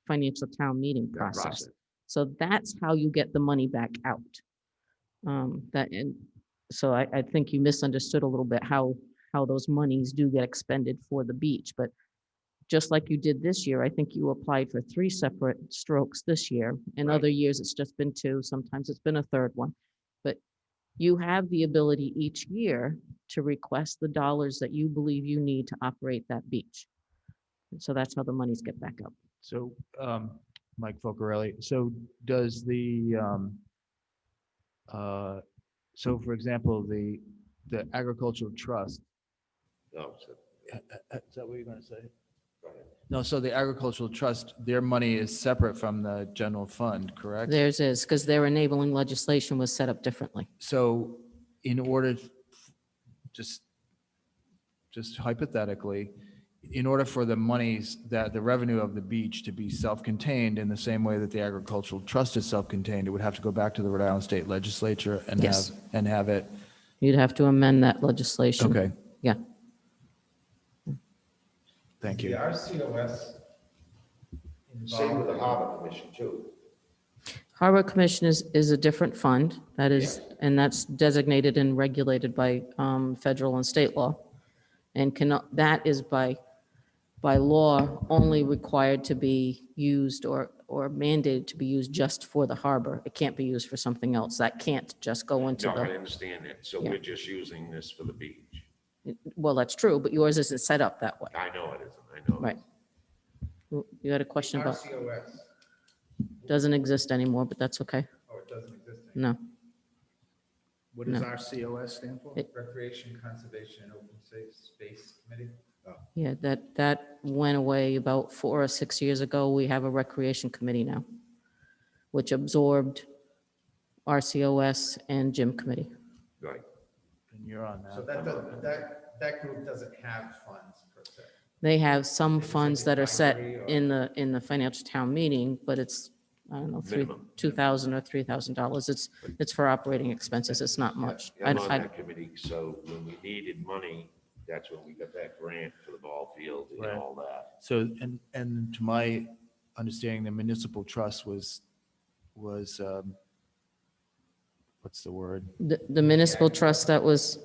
financial town meeting That process. So that's how you get the money back out. So I think you misunderstood a little bit how those monies do get expended for the beach. But just like you did this year, I think you applied for 3 separate strokes this year. In Right. other years, it's just been 2. Sometimes it's been a 3rd one. But you have the ability each year to request the dollars that you believe you need to operate that beach. And so that's how the monies get back up. So, Mike Focarelli, so does the, so for example, the agricultural trust, No, so, is that what you're going to say? go ahead. No, so the agricultural trust, their money is separate from the general fund, correct? Theirs is, because their enabling legislation was set up differently. So in order, just hypothetically, in order for the monies, that the revenue of the beach to be self-contained in the same way that the agricultural trust is self-contained, it would have to go back to the Rhode Island State Legislature and Yes. have it. You'd have to amend that legislation. Okay, Yeah. thank The you. RCOS Same with the Harbor Commission too. Harbor Commission is a different fund that is, and that's designated and regulated by federal and state law. And that is by law only required to be used or mandated to be used just for the harbor. It can't be used for something else. That can't just go into No, I the, understand that. So Yeah. we're just using this for the beach. well, that's true, but yours isn't set up that way. I know it isn't, I know. Right. You had a question about, RCOS, doesn't exist anymore, but that's okay. oh, it doesn't exist anymore. No. What does No. our COS stand for? Recreation, Conservation, and Open Space Committee. Yeah, that went away about 4 or 6 years ago. We have a recreation committee now, which absorbed RCOS and gym committee. Right. And you're on So that. that group doesn't have funds per se. They have some They just funds have that are set advisory or- in the financial town meeting, but it's, I don't know, Minimum. $2,000 or $3,000. It's for operating expenses. It's not much. I'm on that committee, so when we needed money, that's when we got that grant for the ball field and Right. all that. So, and to my understanding, the municipal trust was what's the word? The municipal trust that was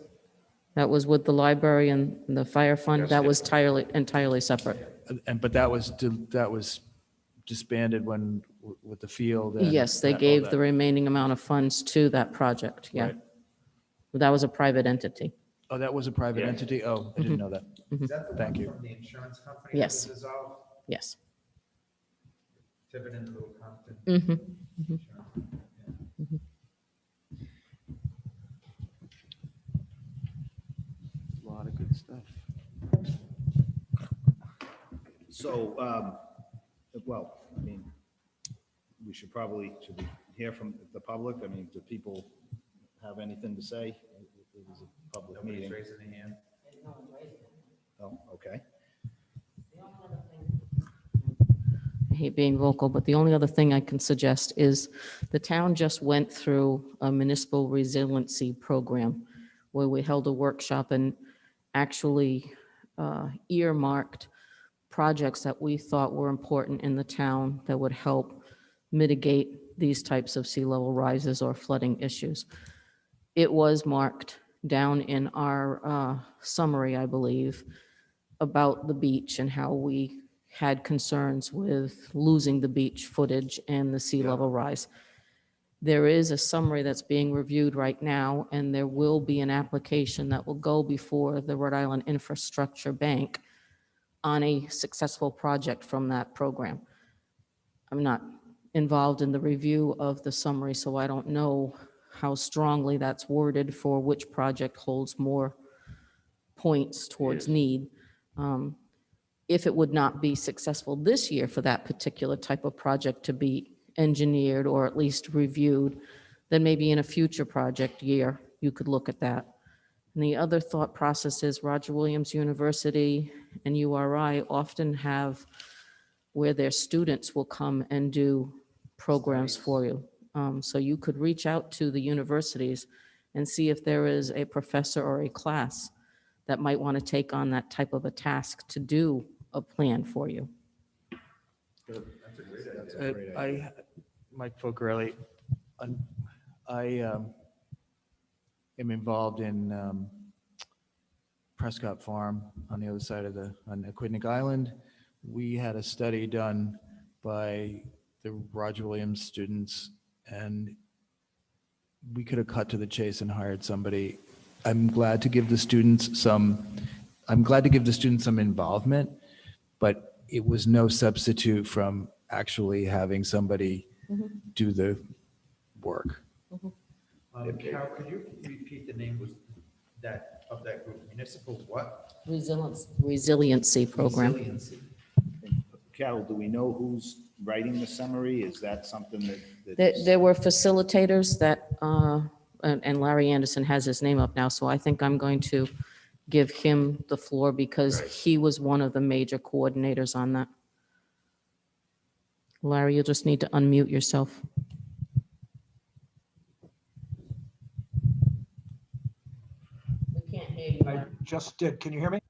with the library and the fire fund, that was entirely separate. But that was disbanded when, with the field and. Yes, they all gave that. the remaining amount of funds to that project, yeah. Right. But that was a private entity. Oh, that was a private Yes. entity? Oh, I didn't know that. Is that the Thank one you. from the insurance company that was Yes. dissolved? Yes. Tiverton, Little Compton. Mhm. Insurance company, yeah. A lot of good stuff. So, well, I mean, should we hear from the public? I mean, do people have anything to say? It was a public Nobody's meeting. raising a hand. Oh, okay. I hate being vocal, but the only other thing I can suggest is the town just went through a municipal resiliency program where we held a workshop and actually earmarked projects that we thought were important in the town that would help mitigate these types of sea level rises or flooding issues. It was marked down in our summary, I believe, about the beach and how we had concerns with losing the beach footage and the sea level rise. There is a summary that's being reviewed right now, and there will be an application that will go before the Rhode Island Infrastructure Bank on a successful project from that program. I'm not involved in the review of the summary, so I don't know how strongly that's worded for which project holds more points towards Yes. need. If it would not be successful this year for that particular type of project to be engineered or at least reviewed, then maybe in a future project year, you could look at that. And the other thought process is Roger Williams University and URI often have where their students will come and do programs for you. So you could reach out to the universities and see if there is a professor or a class that might want to take on that type of a task to do a plan for you. Mike Focarelli, I am involved in Prescott Farm on the other side of on Aquidneck Island. We had a study done by the Roger Williams students, and we could have cut to the chase and hired somebody. I'm glad to give the students some involvement, but it was no substitute from actually having somebody do the work. Carol, could you repeat the name of that group? Municipal what? Resiliency program. Resiliency. Carol, do we know who's writing the summary? Is that something that? There were facilitators that, and Larry Anderson has his name up now, so I think I'm going to give him the floor because he was one of the major coordinators on that. Larry, you'll just need to unmute yourself. We can't hear you. I just did. Can you hear me?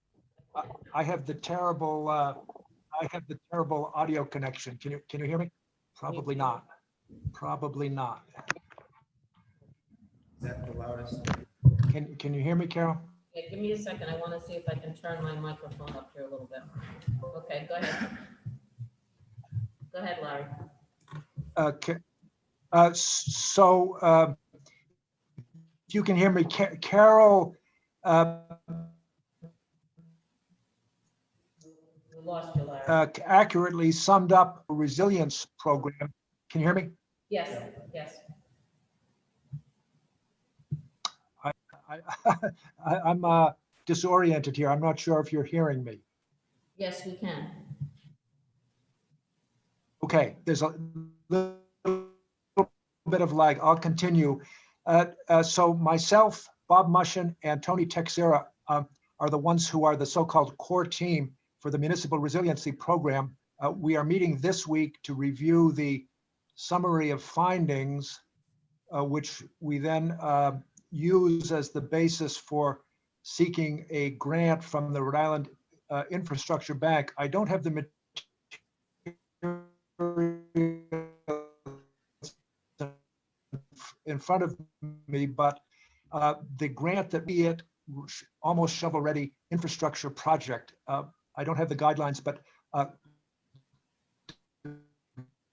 I have the terrible audio connection. Can you hear me? Probably not. Probably not. Is that the loudest? Can you hear me, Carol? Yeah, give me a second. I want to see if I can turn my microphone up here a little bit. Okay, go ahead. Go ahead, Larry. If you can hear me, Carol, We lost you, Larry. accurately summed up a resilience program. Can you hear me? Yes, yes. I'm disoriented here. I'm not sure if you're hearing me. Yes, we can. Okay, there's a little bit of lag. I'll continue. So myself, Bob Mushin, and Tony Texera are the ones who are the so-called core team for the Municipal Resiliency Program. We are meeting this week to review the summary of findings, which we then use as the basis for seeking a grant from the Rhode Island Infrastructure Bank. I don't have the materials in in front of me, but the grant that we had almost shovel-ready infrastructure project, I don't have the guidelines, but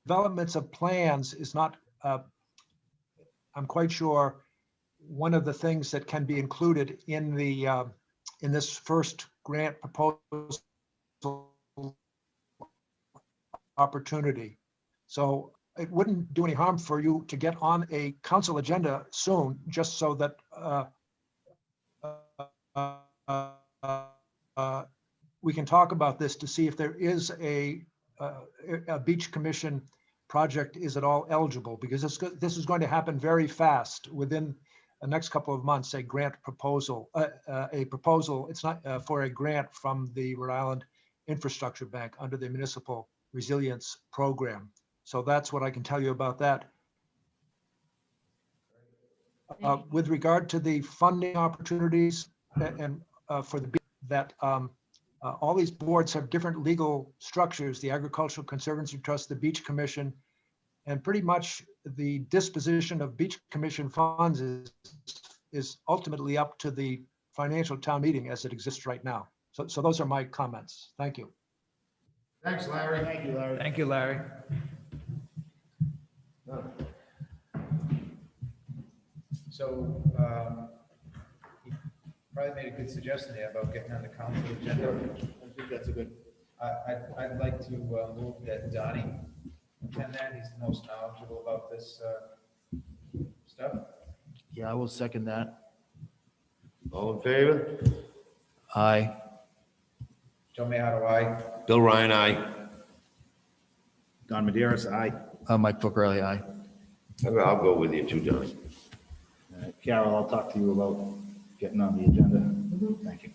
developments of plans is not, I'm quite sure, one of the things that can be included in the in this first grant proposal opportunity. So it wouldn't do any harm for you to get on a council agenda soon, just so that we can talk about this to see if there is a beach commission project is at all eligible, because this is going to happen very fast within the next couple of months. A grant proposal, it's not for a grant from the Rhode Island Infrastructure Bank under the Municipal Resilience Program. So that's what I can tell you about that. With regard to the funding opportunities and for the that all these boards have different legal structures, the Agricultural Conservancy Trust, the Beach Commission, and pretty much the disposition of Beach Commission funds is ultimately up to the financial town meeting as it exists right now. So those are my comments. Thank you. Thanks, Larry. Thank you, Larry. Thank you, Larry. So, you probably made a good suggestion there about getting on the council agenda. I think that's a good. I'd like to move that Donnie attend that. He's the most knowledgeable about this stuff. Yeah, I will second that. All in favor? Aye. Joe Mayhato, aye. Bill Ryan, aye. Don Maderas, aye. Mike Buckarelli, aye. I'll go with you too, Donnie. Carol, I'll talk to you about getting on the agenda. Thank you.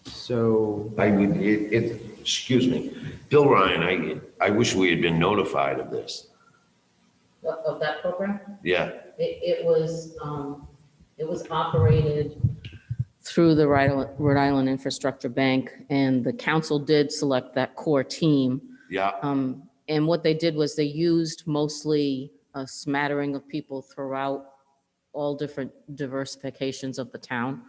So I would, excuse me, Bill Ryan, I wish we had been notified of this. Of that program? Yeah, It was operated through the Rhode Island Infrastructure Bank, and the council did select that core team. yeah, And what they did was they used mostly a smattering of people throughout all different diversifications of the town.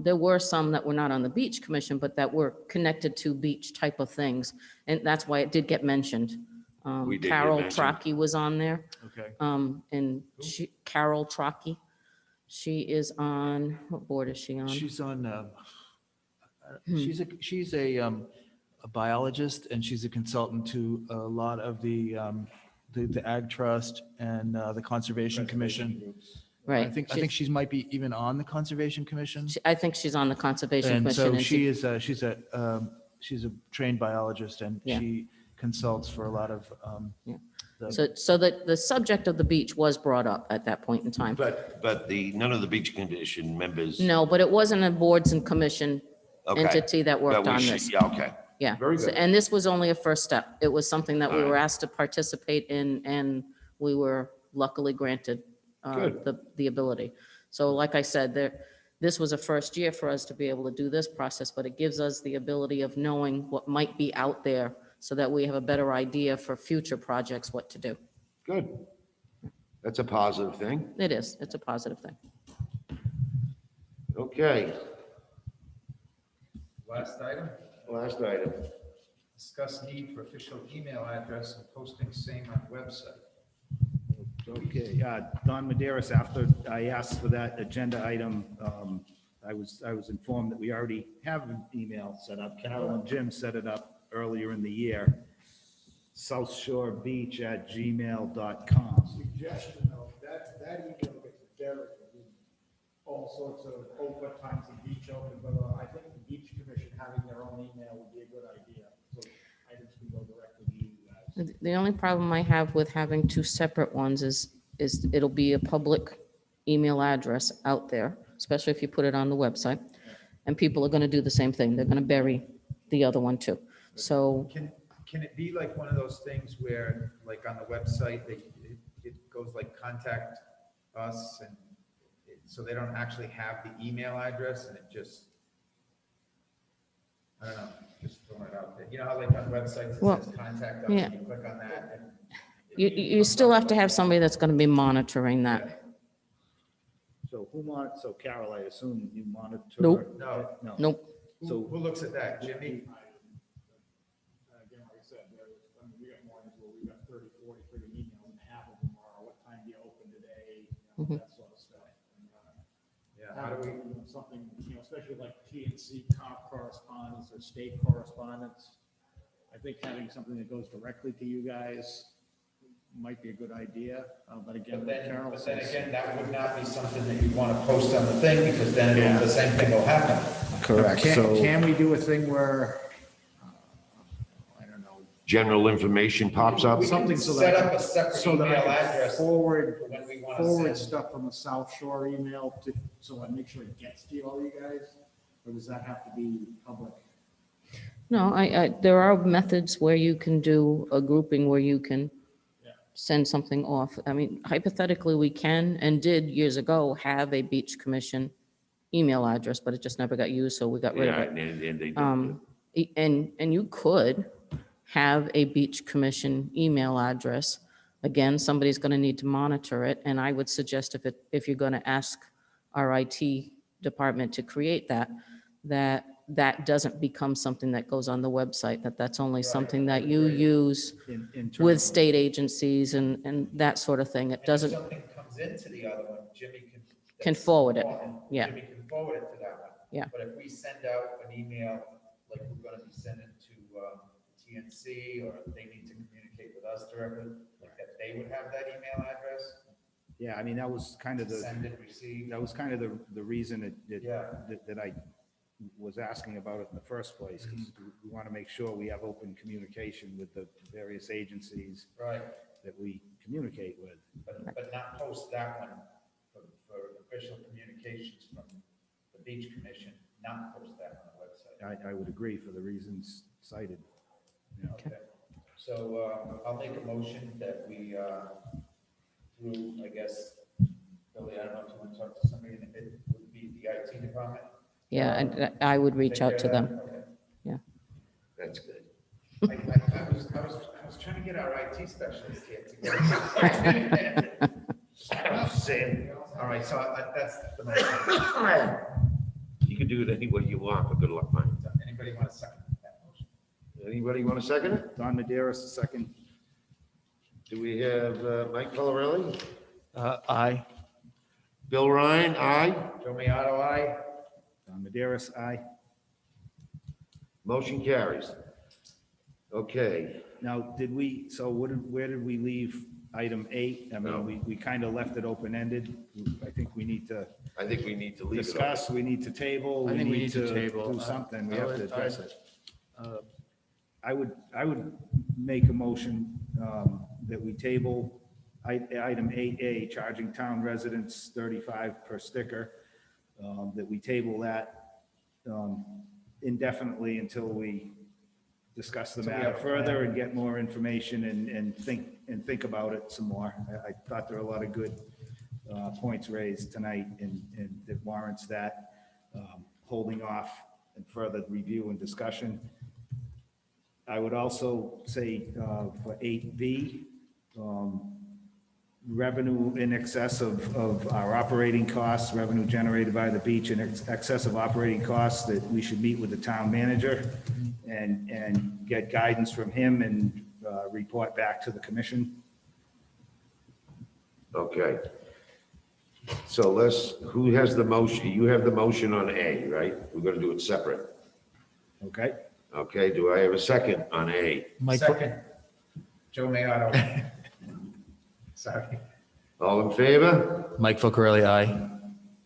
There were some that were not on the beach commission, but that were connected to beach type of things. And that's why it did get mentioned. We did get Carol mentioned. Trockey was on there. okay. And Carol Trockey, she is on, what board is she on? She's on. She's a biologist, and she's a consultant to a lot of the Ag Trust and the Conservation Commission. Right. I think she might be even on the Conservation Commission. I think she's on the Conservation And Commission. so and she's a trained biologist, and Yeah. she consults for a lot of. So that the subject of the beach was brought up at that point in time. but none of the beach commission members. No, but it wasn't a boards and commission Okay. entity that But worked we on should- this. Yeah, okay. Yeah. Very So- good. And this was only a first step. It was something that we All were right. asked to participate in, and we were luckily granted Good. the ability. So like I said, this was a first year for us to be able to do this process, but it gives us the ability of knowing what might be out there so that we have a better idea for future projects, what to do. Good. That's a positive thing. It is. It's a positive thing. Okay, Last item, last item. discuss need for official email address and posting same on website. Okay, Don Maderas, after I asked for that agenda item, I was informed that we already have an email set up. Carol and Jim set it up earlier in the year. southshorebeach@gmail.com. Suggestion though, that email gets buried in all sorts of, what times the beach open, but I think the beach commission having their own email would be a good idea. So items can go directly to you guys. The only problem I have with having two separate ones is it'll be a public email address out there, especially if you put it on the website. And people are going to do the same thing. They're going to bury the other one too. So Can it be like one of those things where, like on the website, it goes like contact us, and so they don't actually have the email address, and it just, I don't know, just throwing it out there. You know how like on websites it Well, says contact us, yeah. and you click on that, and you still have to have somebody that's going to be monitoring that. So so Carol, I assume you monitor? Nope. No. No. Nope. So who looks at that? Jimmy? Again, like I said, we got mornings where we got 30, 40 freaking emails and half of them are, what time do you open today? Mhm. That sort of stuff. And, Yeah, how do we, Something, especially like TNC correspondence or state correspondence. I think having something that goes directly to you guys might be a good idea, but again, like Carol but then says. again, that would not be something that you want to post on the thing, because then the same thing will happen. Correct. Can we do a thing where, I don't know, General information pops up. We can something so set that up a separate so that email I can address forward, for when we want to forward send. stuff from a South Shore email to, so I make sure it gets to all you guys? Or does that have to be public? No, there are methods where you can do a grouping where you can Yeah. send something off. I mean, hypothetically, we can and did years ago have a beach commission email address, but it just never got used, so we got rid of Yeah, it. and they Um, and you could have a beach commission email address. Again, somebody's going to need to monitor it, and I would suggest if you're going to ask our IT department to create that doesn't become something that goes on the website, that's only something that you use Internally. with state agencies and that sort of thing. It And if doesn't, something comes into the other one, Jimmy can. Can that's forward it. important. Yeah. Jimmy can forward it to that one. Yeah. But if we send out an email, like we're gonna be sending to, TNC, or they need to communicate with us directly, like that they would have that email address, Yeah, I mean, that was kind of send and receive. that was kind of the reason Yeah. that I was asking about it in the first place, because we want to make sure we have open communication with the various agencies Right, that we communicate with. but not post that one for official communications from the beach commission, not post that on the website. I would agree for the reasons cited. Okay. So, I'll make a motion that we, through, I guess, Billy, I don't know if you want to talk to somebody, and it would be the IT department. yeah, and I would reach Take out to care of them. that? Okay. That's good. I was trying to get our IT specialist here to go. Sam, all right, so that's the motion. You can do it any way you want, but good luck finding it. Anybody want to second that motion? Anybody want to second it? Don Maderas, second. Do we have Mike Colorelli? Aye. Bill Ryan, aye. Joe Miato, aye. Don Maderas, aye. Motion carries. Okay, Now, where did we leave item 8? I No. mean, we kind of left it open-ended. I think we need to I think we need to leave it. discuss, we need to table, I we think we need to table. do something, we I have to would- address it. I would make a motion that we table item 8A, charging town residents 35 per sticker, that we table that indefinitely until we discuss the So we matter have a further plan. and get more information and think about it some more. I thought there were a lot of good points raised tonight and that warrants that holding off and further review and discussion. I would also say for 8B, revenue in excess of our operating costs, revenue generated by the beach in excess of operating costs, that we should meet with the town manager and get guidance from him and report back to the commission. Okay. So who has the motion? You have the motion on A, right? We're going to do it separate. Okay? Okay, do I have a second on A? Second, Joe Miato. Sorry. All in favor? Mike Focarelli, aye.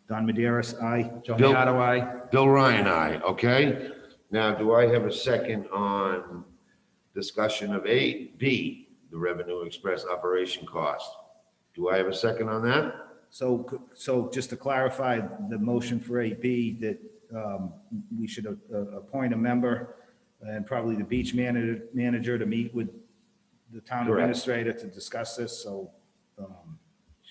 Don Maderas, aye. Joe Bill- Miato, aye. Bill Ryan, aye, okay? Now, do I have a second on discussion of 8B, the revenue express operation cost? Do I have a second on that? So just to clarify the motion for 8B, that we should appoint a member and probably the beach manager to meet with the town Correct. administrator to discuss this. So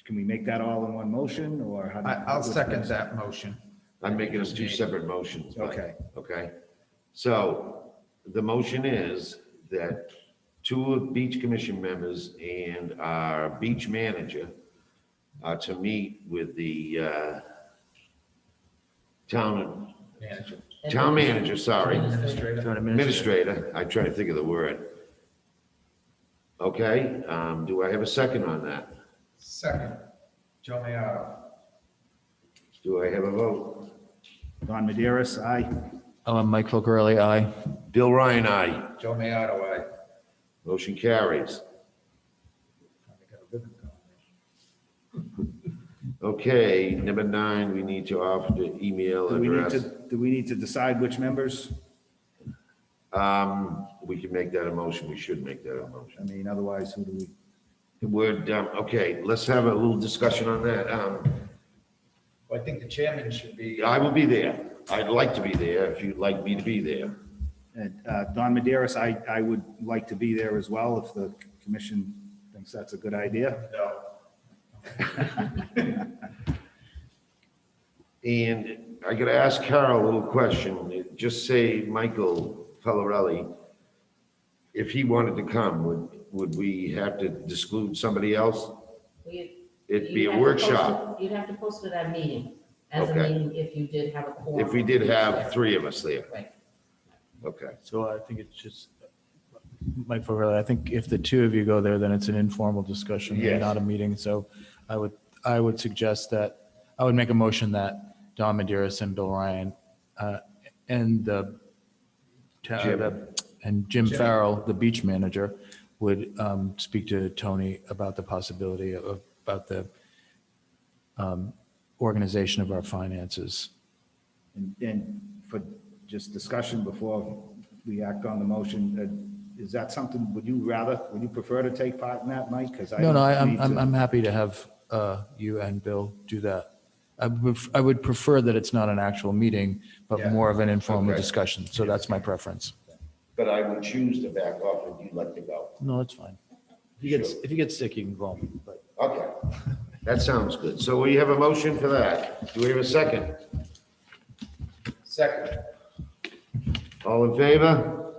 can we make that all in one motion or? how do- I'll what's second best? that motion. I'm making us two separate motions. Mike. Okay. Okay, so the motion is that two of beach commission members and our beach manager to meet with the town manager, sorry, administrator. I'm trying to think of the word. Okay, do I have a second on that? Second, Joe Mayado. Do I have a vote? Don Maderas, aye. Mike Fogarelli, aye. Bill Ryan, aye. Joe Mayado, aye. Motion carries. Okay, number 9, we need to offer the email address. Do we need to decide which members? We can make that a motion. We should make that a motion. I mean, otherwise, who do we? Okay, let's have a little discussion on that. Well, I think the chairman should be. I will be there. I'd like to be there if you'd like me to be there. And Don Maderas, I would like to be there as well if the commission thinks that's a good idea. No. And I gotta ask Carol a little question. Just say Michael Pellarelli, if he wanted to come, would we have to exclude somebody else? It'd be a workshop. You'd have to post it at a meeting, as a Okay. meeting if you did have a quorum. If we did have 3 of us there. Right. Okay. So I think it's just, Mike Fogarelli, I think if the two of you go there, then it's an informal discussion, Yes. not a meeting. So I would suggest that, I would make a motion that Don Maderas and Bill Ryan and Jim Farrell, the beach manager, would speak to Tony about the possibility about the organization of our finances. And for just discussion before we act on the motion, is that something, would you prefer to take part in that, Mike? Because No, I'm happy to have you and Bill do that. I would prefer that it's not an actual meeting, but Yeah. more of an informal Okay. discussion. So that's my preference. But I would choose to back off if you'd like to go. No, that's fine. If he gets sick, he can call me, but. Okay, that sounds good. So we have a motion for that. Do we have a second? Second, All in favor?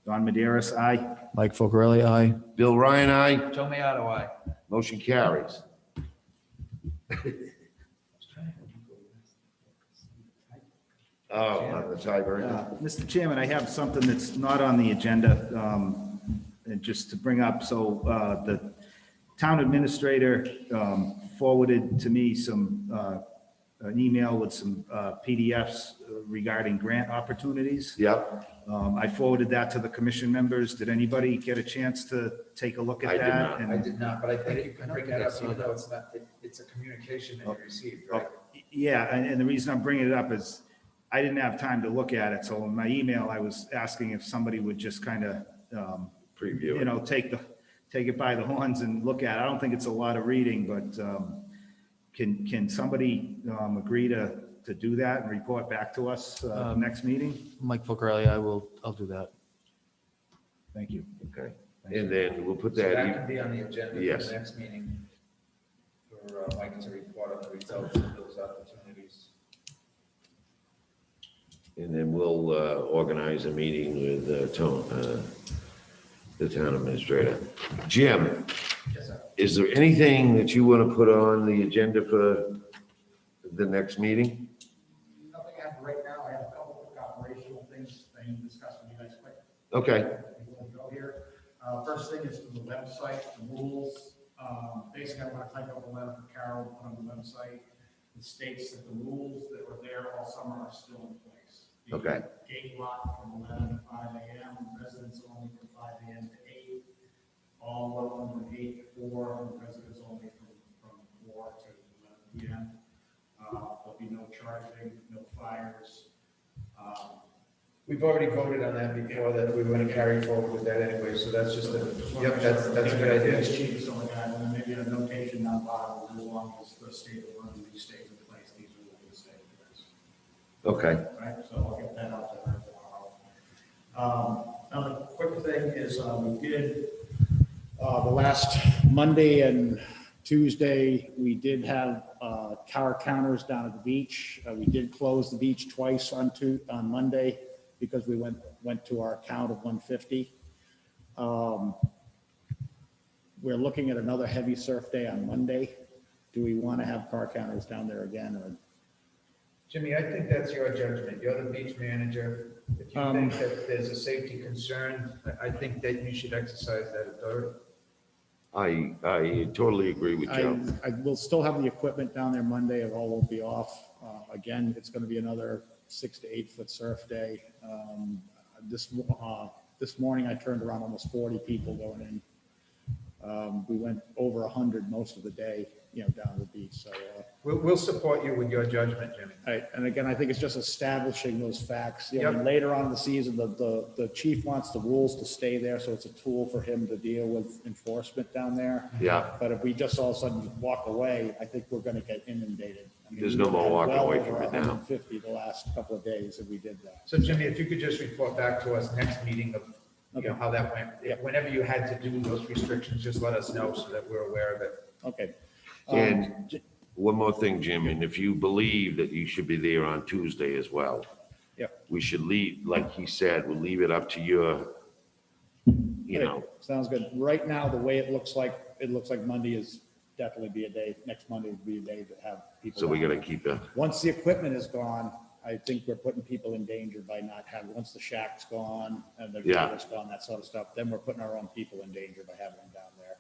Don Maderas, aye. Mike Fogarelli, aye. Bill Ryan, aye. Joe Mayado, aye. Motion carries. Oh, on the tiebreaker. Mr. Chairman, I have something that's not on the agenda, and just to bring up, so the town administrator forwarded to me an email with some PDFs regarding grant opportunities. Yep, I forwarded that to the commission members. Did anybody get a chance to take a look at I did that? not. And- I did not, but I think you can bring that up, even though it's not, it's a communication that you received, right? Yeah, and the reason I'm bringing it up is I didn't have time to look at it. So in my email, I was asking if somebody would just kind of, preview it. take it by the horns and look at it. I don't think it's a lot of reading, but can somebody agree to do that and report back to us next meeting? Mike Fogarelli, I'll do that. Thank you. Okay, and then we'll put So that that, can be on the agenda for Yes. the next meeting for Mike to report on the results of those opportunities. and then we'll organize a meeting with the town administrator. Jim, Yes, sir. is there anything that you want to put on the agenda for the next meeting? Nothing happened right now. I have a couple quick operational things I need to discuss with you guys quick. Okay, Before we go here. First thing is for the website, the rules. Basically, I want to type up a letter for Carol, put on the website. It states that the rules that were there all summer are still in place. The Okay. Gate lock from 11 to 5 a.m., residents only from 5 a.m. to 8. All welcome from 8 to 4, and residents only from 4 to 11 p.m. There'll be no charging, no fires. We've already voted on that before, that we were going to carry forward with that anyway, so that's just yep, that's a good idea. It's cheap, so like that, and then maybe a notation on bottom, as long as the state of London stays in place, these rules will stay in place. okay. Right, so I'll get that out to her tomorrow. Another quick thing is, we did, the last Monday and Tuesday, we did have, car counters down at the beach. We did close the beach twice on Monday because we went to our count of 150. we're looking at another heavy surf day on Monday. Do we want to have car counters down there again, or? Jimmy, I think that's your judgment. You're the beach manager. If you think that there's a safety concern, I think that you should exercise that authority. I totally agree with Joe. I will still have the equipment down there Monday. It all will be off. Again, it's going to be another 6 to 8 foot surf day. This morning I turned around almost 40 people going in. We went over 100 most of the day, down to the beach. So We'll support you with your judgment, Jimmy. and again, I think it's just establishing those facts. Yep. Later on in the season, the chief wants the rules to stay there, so it's a tool for him to deal with enforcement down there. Yeah, But if we just all of a sudden walk away, I think we're gonna get inundated. I mean, There's we no more had walking well away over from it now. 150 the last couple of days, and we did that. So Jimmy, if you could just report back to us next meeting of, Okay. how that went. Whenever you had to do those restrictions, just let us know so that we're aware of it. Okay. And one more thing, Jim, and if you believe that you should be there on Tuesday as well. Yep. We should leave, like he said, we'll leave it up to your, Sounds good. Right now, the way it looks like Monday is definitely be a day, next Monday would be a day to have people. so we down gotta there. keep it. Once the equipment is gone, I think we're putting people in danger by not having, once the shack's gone and the Yeah. trailer's gone, that sort of stuff, then we're putting our own people in danger by having them down there.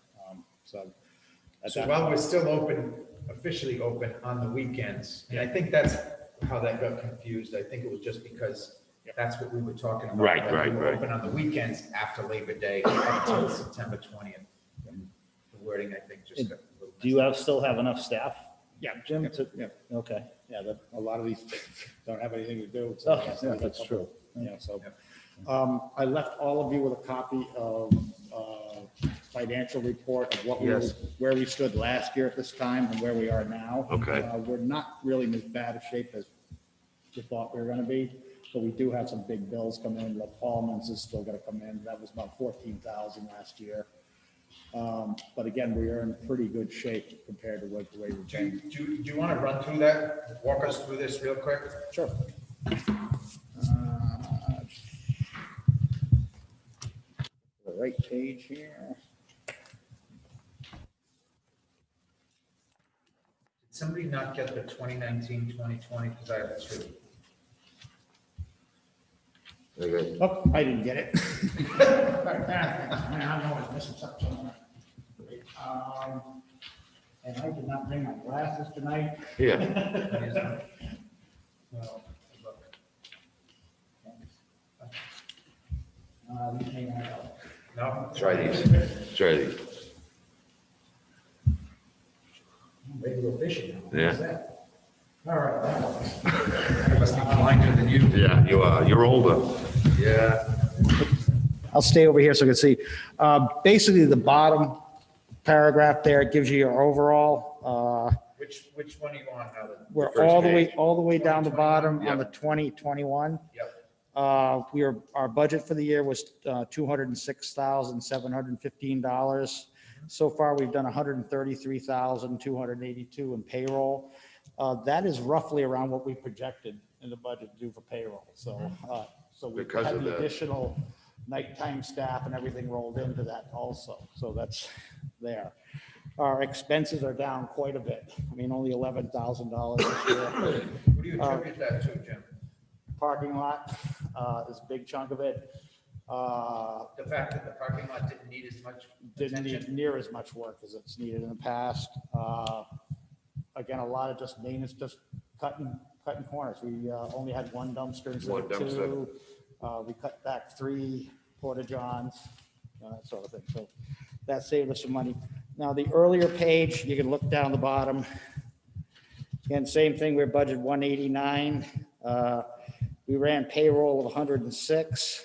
At So that while point- we're still open, officially open on the weekends, and I think that's how that got confused. I think it was just because that's what we were talking about. Right, that we right, were right. Open on the weekends after Labor Day until September 20th. The wording, I think, just got a little Do you messed still have enough staff? Yeah, Jim, yeah, okay. yeah, a lot of these don't have anything to do. Oh, so yeah, that's true. So, I left all of you with a copy of, financial report of Yes. where we stood last year at this time and where we are now. Okay. We're not really in as bad a shape as we thought we were gonna be, but we do have some big bills coming in, like Paulman's is still gonna come in, that was about 14,000 last year. But again, we are in pretty good shape compared to what the way we've Do been. you want to run through that? Walk us through this real quick? Sure. The right page here. Did somebody not get the 2019, 2020? Because I have two. Okay. Oh, I didn't get it. I know it's missing something somewhere. And I did not bring my glasses tonight. Yeah, So, these may not help. No? try these, try these. I'm ready to go fishing now. Yeah. What's that? All right, that one. I must be blinder than you. Yeah, you are, you're older. Yeah. I'll stay over here so you can see. Basically, the bottom paragraph there gives you your overall. Which one are you on now? We're first all the way down the 2021, bottom on yep. the 2021. Yep. Our budget for the year was $206,715. So far, we've done $133,282 in payroll. That is roughly around what we projected in the budget to do for payroll. So we Because had of the the- additional nighttime staff and everything rolled into that also. So that's there. Our expenses are down quite a bit. I mean, only $11,000 this year. What do you attribute that to, Jim? Parking lot is a big chunk of it. The fact that the parking lot didn't need as much Didn't need attention? near as much work as it's needed in the past. Again, a lot of just maintenance, just cutting corners. We only had one dumpster instead One of dumpster. two. We cut back 3 porta johns, that sort of thing. So that saved us some money. Now, the earlier page, you can look down the bottom. Again, same thing, we're budget 189. We ran payroll of 106.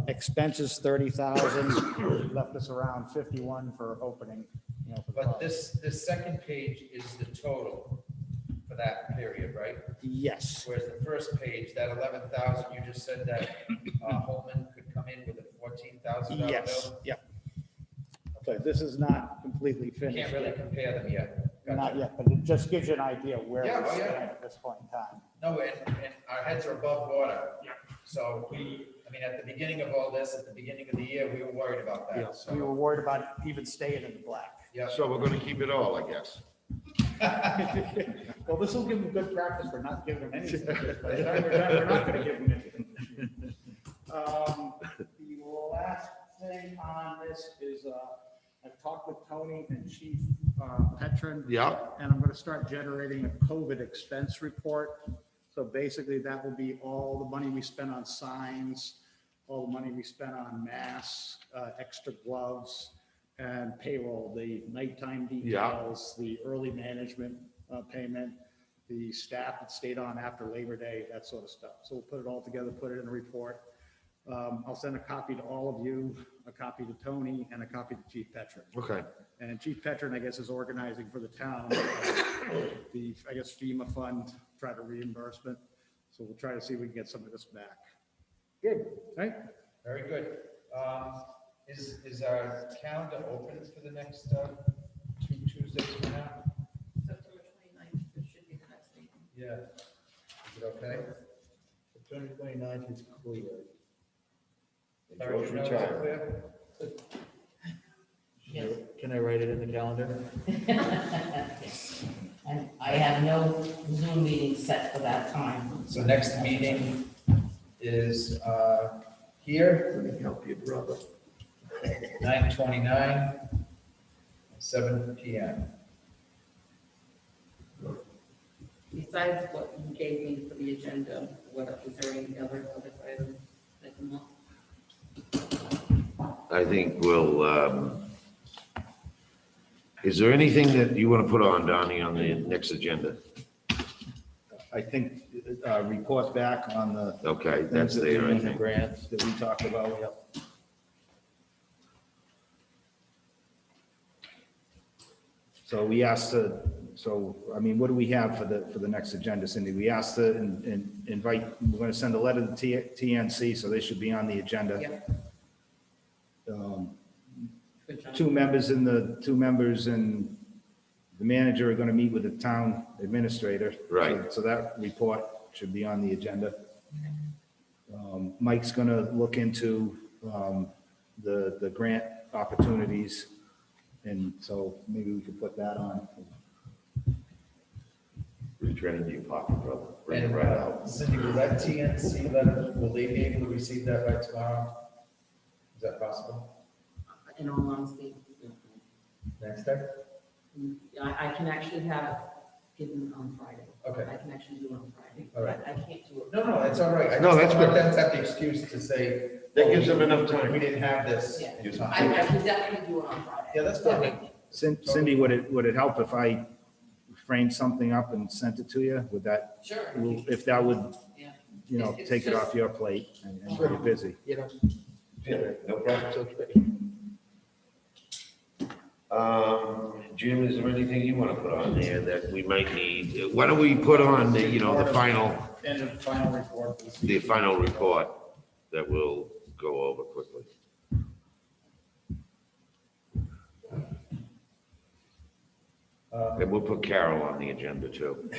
Expenses 30,000, left us around 51 for opening, for the But project. this second page is the total for that period, right? Yes, Whereas the first page, that 11,000, you just said that Holman could come in with a $14,000 yes, bill? yep. Okay, this is not completely You finished. can't really yet. compare them yet. Not Gotcha. yet, but it just gives you an idea where we Yeah, oh, stand yeah. at this point in time. No, and our heads are above water. Yeah. So I mean, at the beginning of all this, at the beginning of the year, we were worried about Yeah, that, we so. were worried about even staying in the black. Yeah. So we're gonna keep it all, I guess. Well, this will give them good practice for not giving them anything. By the time we're done, we're not gonna give them anything. The last thing on this is, I've talked with Tony and Chief Petron. Yeah. And I'm gonna start generating a COVID expense report. So basically, that will be all the money we spent on signs, all the money we spent on masks, extra gloves, and payroll, the nighttime details, the early management payment, the staff that stayed on after Labor Day, that sort of stuff. So we'll put it all together, put it in a report. I'll send a copy to all of you, a copy to Tony, and a copy to Chief Petron. Okay. And Chief Petron, I guess, is organizing for the town, the, I guess, FEMA fund, try to reimbursement. So we'll try to see if we can get some of this back. Good, right? Very good. Is our calendar open for the next 2 Tuesdays from now? September 29th, it should be the next meeting. Yeah. Is it okay? September 29th is clear. Joe's retired. Yes. Can I write it in the calendar? And I have no Zoom meeting set for that time. So next meeting is here, Let me help you, brother. 9:29, 7 PM. Besides what you gave me for the agenda, what, is there any other items that come up? I think we'll, is there anything that you want to put on, Donnie, on the next agenda? I think, report back on the. Okay, that's there, I think. Grants that we talked about. So we asked to, I mean, what do we have for the next agenda, Cindy? We asked to invite, we're gonna send a letter to TNC, so they should be on the agenda. Yep. Good job. Two members and the manager are gonna meet with the town administrator. Right. So that report should be on the agenda. Mike's gonna look into, the grant opportunities. And so maybe we could put that on. Reach right into your pocket, brother. Bring it And right out. Cindy, will that TNC letter, will they be able to receive that by tomorrow? Is that possible? In all honesty, Next day? I can actually have given on Friday. Okay. I can actually do it on Friday. All right. I can't do it. No, it's all right. I No, just that's don't want good. them to have the excuse to say. That gives them enough time. We didn't have this. Yeah. in I time. can definitely do it on Friday. Yeah, that's perfect. Cindy, would it help if I framed something up and sent it to you? Would that, Sure. if that would, Yeah. take it just- off your plate and you're busy? You know, Yeah, no problem. it's okay. Jim, is there anything you want to put on there that we might need? Why don't we put on the, the final, And the final report. the final report that we'll go over quickly? And we'll put Carol on the agenda too.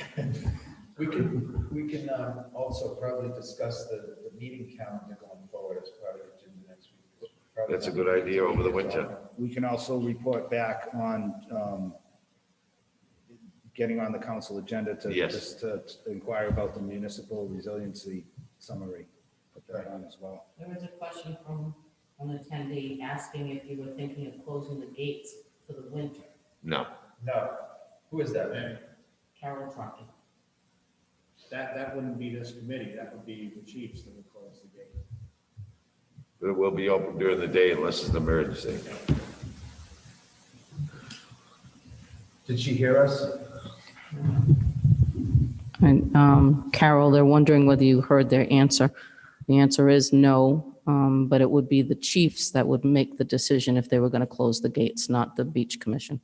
We can also probably discuss the meeting calendar going forward as part of the agenda next week. Probably That's a good idea over the winter. We can also report back on getting on the council agenda to Yes. just to inquire about the municipal resiliency summary. Put that on as well. There was a question from an attendee asking if you were thinking of closing the gates for the winter. No. No. Who is that? Carol Truckee. That wouldn't be this committee, that would be the chiefs that would close the gate. It will be open during the day unless it's an emergency. Did she hear us? And Carol, they're wondering whether you heard their answer. The answer is no, but it would be the chiefs that would make the decision if they were going to close the gates, not the beach commission.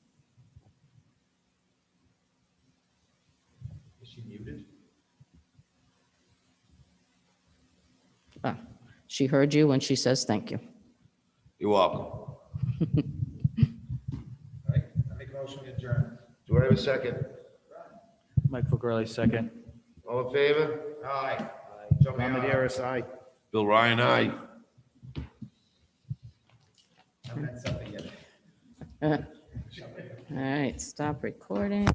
Is she muted? She heard you and she says thank you. You're welcome. All right, I make a motion to adjourn. Do I have a second? Mike Fogarelli, second. All in favor? Aye. Joe Tom Mayor, aye. Maderis, aye. Bill Ryan, aye. I meant something yet. All right, stop recording.